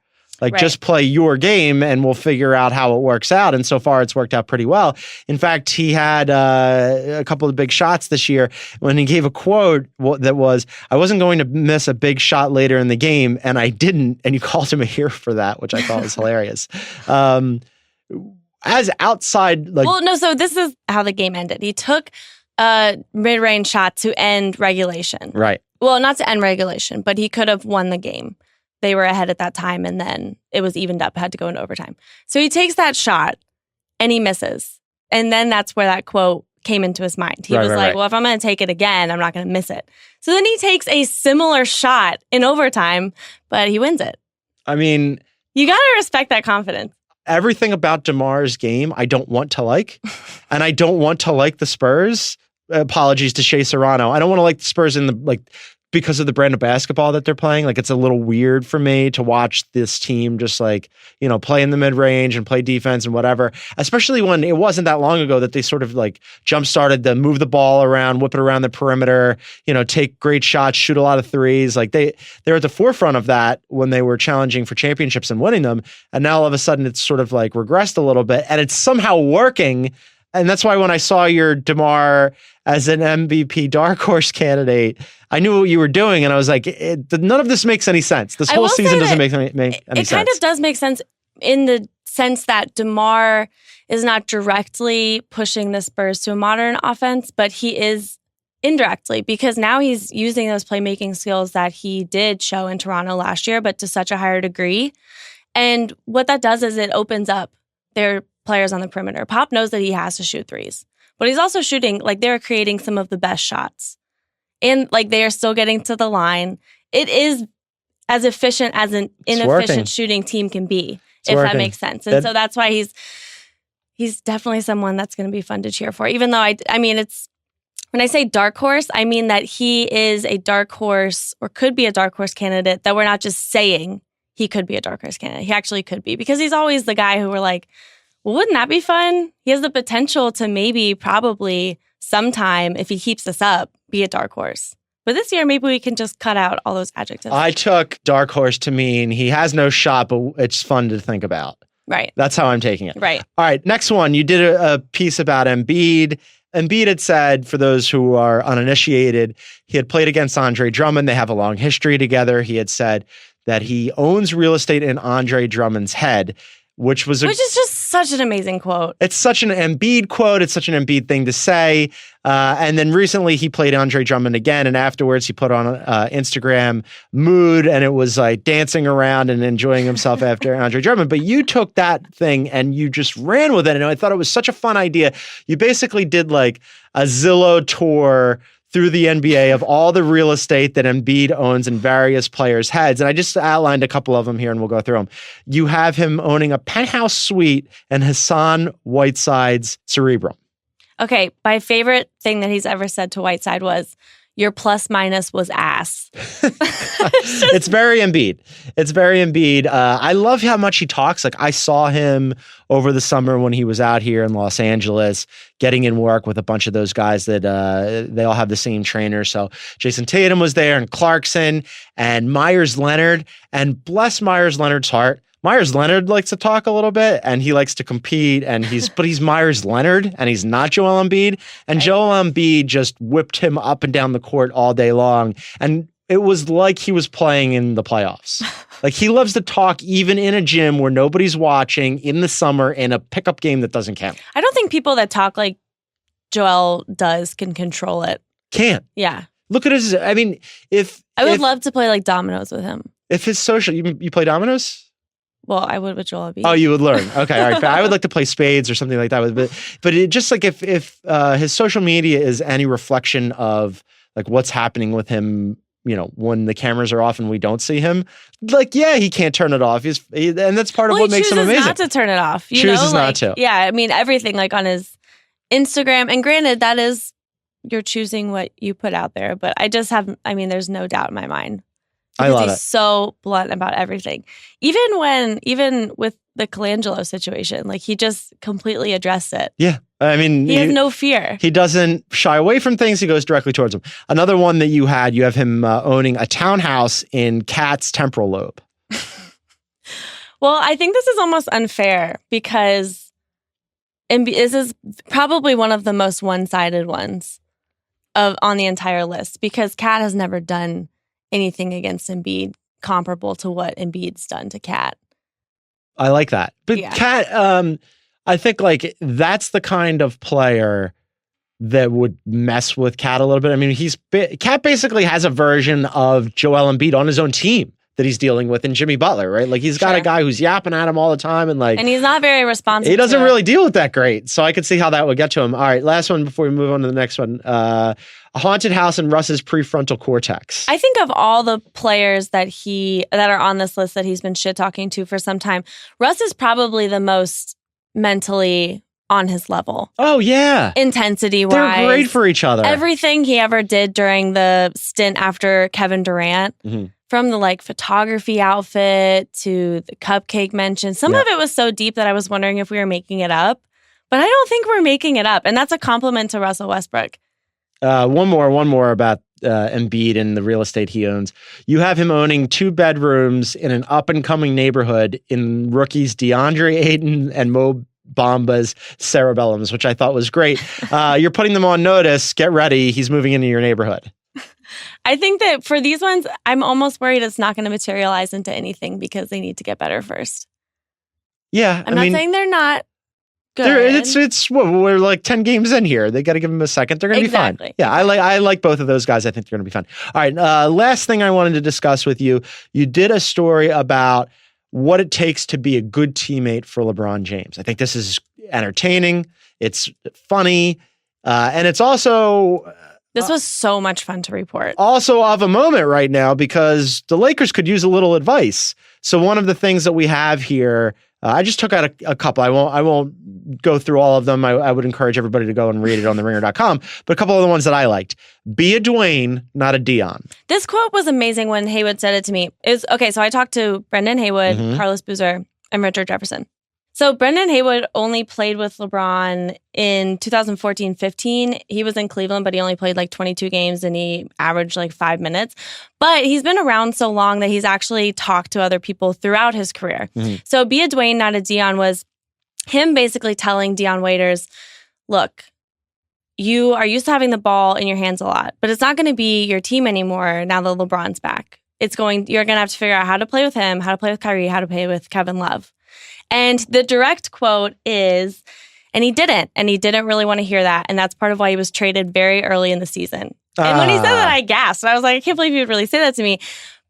Just play your game and we'll figure out how it works out. And so far, it's worked out pretty well. In fact, he had a couple of big shots this year when he gave a quote that was, I wasn't going to miss a big shot later in the game, and I didn't. And you called him a hero for that, which I thought was hilarious. As outside... so this is how the game ended. He took a mid-range shot to end regulation. Right. Well, not to end regulation, but he could have won the game. They were ahead at that time, and then it was evened up, had to go into overtime. So he takes that shot, and he misses. And then that's where that quote came into his mind. He was like, well, if I'm going to take it again, I'm not going to miss it. So then he takes a similar shot in overtime, but he wins it. You got to respect that confidence. Everything about DeMar's game, I don't want to like. And I don't want to like the Spurs. Apologies to Shea Serrano. I don't want to like the Spurs in the because of the brand of basketball that they're playing. It's a little weird for me to watch this team just play in the mid-range and play defense and whatever, especially when it wasn't that long ago that they sort of jump-started to move the ball around, whip it around the perimeter, take great shots, shoot a lot of threes. They're at the forefront of that when they were challenging for championships and winning them. And now all of a sudden it's sort of regressed a little bit, and it's somehow working. And that's why when I saw your DeMar as an MVP dark horse candidate, I knew what you were doing. And I was like, none of this makes any sense. This whole season doesn't make any sense. It kind of does make sense in the sense that DeMar is not directly pushing the Spurs to a modern offense, but he is indirectly, because now he's using those playmaking skills that he did show in Toronto last year, but to such a higher degree. And what that does is it opens up their players on the perimeter. Pop knows that he has to shoot threes, but he's also shooting, they're creating some of the best shots. And they are still getting to the line. It is as efficient as an inefficient shooting team can be, if that makes sense. And so that's why he's definitely someone that's going to be fun to cheer for. Even though it's, when I say dark horse, I mean that he is a dark horse or could be a dark horse candidate, that we're not just saying he could be a dark horse candidate. He actually could be, because he's always the guy who we're like, well, wouldn't that be fun? He has the potential to probably sometime, if he keeps this up, be a dark horse. But this year, maybe we can just cut out all those adjectives. I took dark horse to mean he has no shot, but it's fun to think about. Right. That's how I'm taking it. Right. All right, next one. You did a piece about Embiid. Embiid had said, for those who are uninitiated, he had played against Andre Drummond. They have a long history together. He had said that he owns real estate in Andre Drummond's head, which is just such an amazing quote. It's such an Embiid quote. It's such an Embiid thing to say. And then recently he played Andre Drummond again. And afterwards he put on Instagram mood, and it was like dancing around and enjoying himself after Andre Drummond. But you took that thing and you just ran with it. And I thought it was such a fun idea. You basically did like a Zillow tour through the NBA of all the real estate that Embiid owns in various players' heads. And I just outlined a couple of them here and we'll go through them. You have him owning a penthouse suite in Hassan Whiteside's cerebrum. Okay, my favorite thing that he's ever said to Whiteside was, your plus minus was ass. It's very Embiid. It's very Embiid. I love how much he talks. Like, I saw him over the summer when he was out here in Los Angeles getting in work with a bunch of those guys that they all have the same trainer. So Jason Tatum was there, and Clarkson and Myers Leonard, and bless Myers Leonard's heart. Myers Leonard likes to talk a little bit and he likes to compete, and but he's Myers Leonard and he's not Joel Embiid. And Joel Embiid just whipped him up and down the court all day long. And it was like he was playing in the playoffs. Like, he loves to talk even in a gym where nobody's watching in the summer in a pickup game that doesn't count. I don't think people that talk like Joel does can control it. Can't. Yeah. Look at his, I mean, I would love to play like dominoes with him. If his social, you play dominoes? Well, I would with Joel Embiid. Oh, you would learn. Okay, all right. I would like to play spades or something like that. But it just like if his social media is any reflection of like what's happening with him, you know, when the cameras are off and we don't see him, like, yeah, he can't turn it off. And that's part of what makes him amazing. He chooses not to turn it off. Chooses not to. Yeah, I mean, everything like on his Instagram. And granted, that is, you're choosing what you put out there. But there's no doubt in my mind. I love he's so blunt about everything. Even with the Colangelo situation, like, he just completely addressed it. Yeah. I mean, he has no fear. He doesn't shy away from things. He goes directly towards them. Another one that you have him owning a townhouse in Kat's temporal lobe. Well, I think this is almost unfair because this is probably one of the most one-sided ones on the entire list, because Kat has never done anything against Embiid comparable to what Embiid's done to Kat. I like that. But yeah. Kat, I think like that's the kind of player that would mess with Kat a little bit. I mean, Kat basically has a version of Joel Embiid on his own team that he's dealing with in Jimmy Butler, right? Like, he's got a guy who's yapping at him all the time, and he's not very responsive. He doesn't really deal with that great. So I could see how that would get to him. All right, last one before we move on to the next one. A haunted house in Russ's prefrontal cortex. I think of all the players that are on this list that he's been shit talking to for some time, Russ is probably the most mentally on his level. Oh, yeah. Intensity-wise. They're great for each other. Everything he ever did during the stint after Kevin Durant, from the photography outfit to the cupcake mention, some of it was so deep that I was wondering if we were making it up. But I don't think we're making it up. And that's a compliment to Russell Westbrook. One more about Embiid and the real estate he owns. You have him owning 2 bedrooms in an up-and-coming neighborhood in rookies DeAndre Ayton and Mo Bamba's cerebellums, which I thought was great. You're putting them on notice. Get ready. He's moving into your neighborhood. I think that for these ones, I'm almost worried it's not going to materialize into anything because they need to get better first. Yeah. I'm not saying they're not good. We're like 10 games in here. They got to give them a second. They're going to be fine. Yeah, I like both of those guys. I think they're going to be fine. All right. Last thing I wanted to discuss with you. You did a story about what it takes to be a good teammate for LeBron James. I think this is entertaining. It's funny. And it's also... This was so much fun to report. Also of a moment right now because the Lakers could use a little advice. So one of the things that we have here, I just took out a couple. I won't go through all of them. I would encourage everybody to go and read it on theringer.com. But a couple of the ones that I liked. Be a Dwayne, not a Dion. This quote was amazing when Haywood said it to me. So I talked to Brendan Haywood, Carlos Boozer, and Richard Jefferson. So Brendan Haywood only played with LeBron in 2014-15. He was in Cleveland, but he only played like 22 games and he averaged like 5 minutes. But he's been around so long that he's actually talked to other people throughout his career. So Be a Dwayne, Not a Dion was him basically telling Dion Waiters, look, you are used to having the ball in your hands a lot, but it's not going to be your team anymore now that LeBron's back. You're going to have to figure out how to play with him, how to play with Kyrie, how to play with Kevin Love. And the direct quote is, and he didn't really want to hear that. And that's part of why he was traded very early in the season. And when he said that, I gasped. I was like, I can't believe you would really say that to me.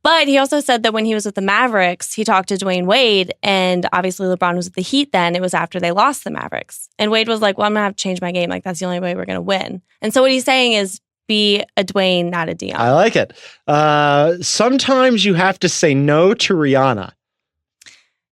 But he also said that when he was with the Mavericks, he talked to Dwayne Wade, and obviously LeBron was with the Heat then. It was after they lost the Mavericks. And Wade was like, well, I'm going to have to change my game. Like, that's the only way we're going to win. And so what he's saying is, be a Dwayne, not a Dion. I like it. Sometimes you have to say no to Rihanna.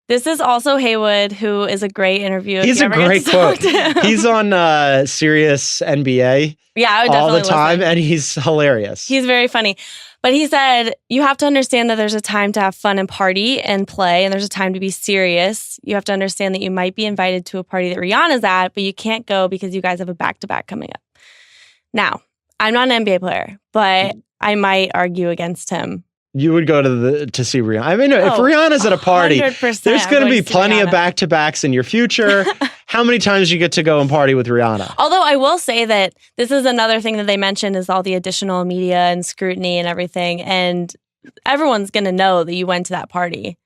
This is also Haywood, who is a great interview. He's a great quote. He's on Sirius NBA I would all the definitely time, listen. and he's hilarious. He's very funny. But he said, you have to understand that there's a time to have fun and party and play, and there's a time to be serious. You have to understand that you might be invited to a party that Rihanna's at, but you can't go because you guys have a back-to-back coming up. Now, I'm not an NBA player, but I might argue against him. You would go to see Rihanna. I mean, if Rihanna's at a party, there's going to be plenty of back-to-backs in your future. How many times you get to go and party with Rihanna? Although I will say that this is another thing that they mentioned is all the additional media and scrutiny and everything. And everyone's going to know that you went to that party.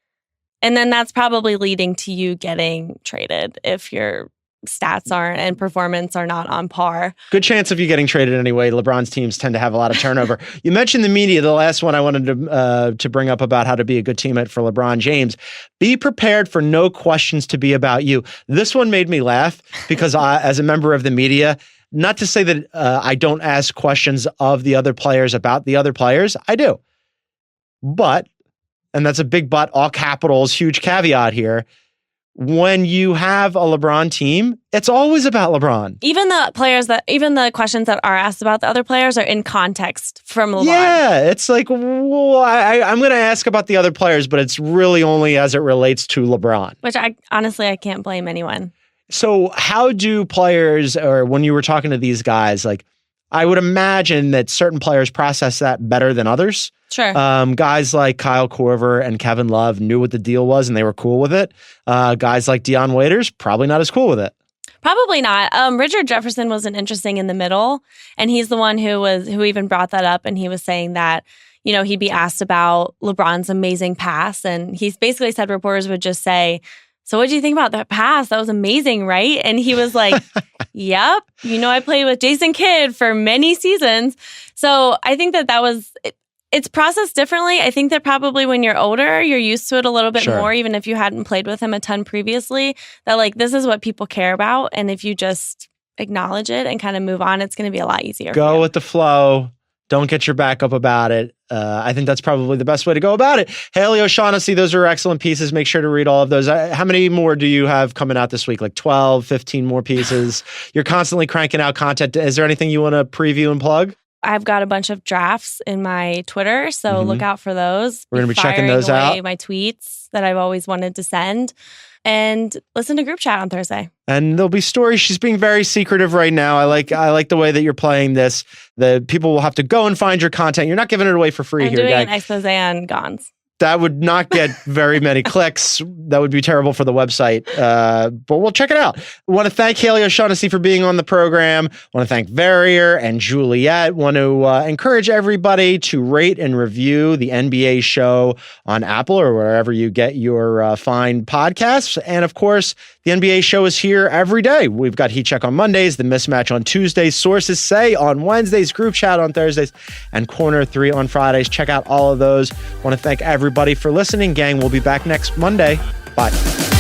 And then that's probably leading to you getting traded if your stats aren't and performance are not on par. Good chance of you getting traded anyway. LeBron's teams tend to have a lot of turnover. You mentioned the media. The last one I wanted to bring up about how to be a good teammate for LeBron James. Be prepared for no questions to be about you. This one made me laugh because as a member of the media, not to say that I don't ask questions of the other players about the other players. I do. But, and that's a big but, all capitals, huge caveat here. When you have a LeBron team, it's always about LeBron. Even the questions that are asked about the other players are in context from LeBron. Yeah, it's like, well, I'm going to ask about the other players, but it's really only as it relates to LeBron. Which I can't blame anyone. So how do players, or when you were talking to these guys, like, I would imagine that certain players process that better than others. Sure. Guys like Kyle Korver and Kevin Love knew what the deal was and they were cool with it. Guys like Dion Waiters, probably not as cool with it. Probably not. Richard Jefferson wasn't interesting in the middle, and he's the one who even brought that up, and he was saying that, you know, he'd be asked about LeBron's amazing pass, and he's basically said reporters would just say, so what do you think about that pass? That was amazing, right? And he was like, yep. You know, I played with Jason Kidd for many seasons. So I think that was, it's processed differently. I think that probably when you're older, you're used to it a little bit more, even if you hadn't played with him a ton previously, that like, this is what people care about. And if you just acknowledge it and kind of move on, it's going to be a lot easier. Go with the flow. Don't get your back up about it. I think that's probably the best way to go about it. Haley O'Shaughnessy, those are excellent pieces. Make sure to read all of those. How many more do you have coming out this week? Like 12, 15 more pieces? You're constantly cranking out content. Is there anything you want to preview and plug? I've got a bunch of drafts in my Twitter, so look out for those. We're going to be checking those out. My tweets that I've always wanted to send. And listen to Group Chat on Thursday. And there'll be stories. She's being very secretive right now. I like the way that you're playing this. The people will have to go and find your content. You're not giving it away for free here, doing gang. an expose on Gons. That would not get very many clicks. That would be terrible for the website. But we'll check it out. I want to thank Haley O'Shaughnessy for being on the program. I want to thank Verrier and Juliet. I want to encourage everybody to rate and review the NBA show on Apple or wherever you get your fine podcasts. And of course, the NBA show is here every day. We've got Heat Check on Mondays, The Mismatch on Tuesdays, Sources Say on Wednesdays, Group Chat on Thursdays, and Corner 3 on Fridays. Check out all of those. I want to thank everybody for listening. Gang, we'll be back next Monday. Bye.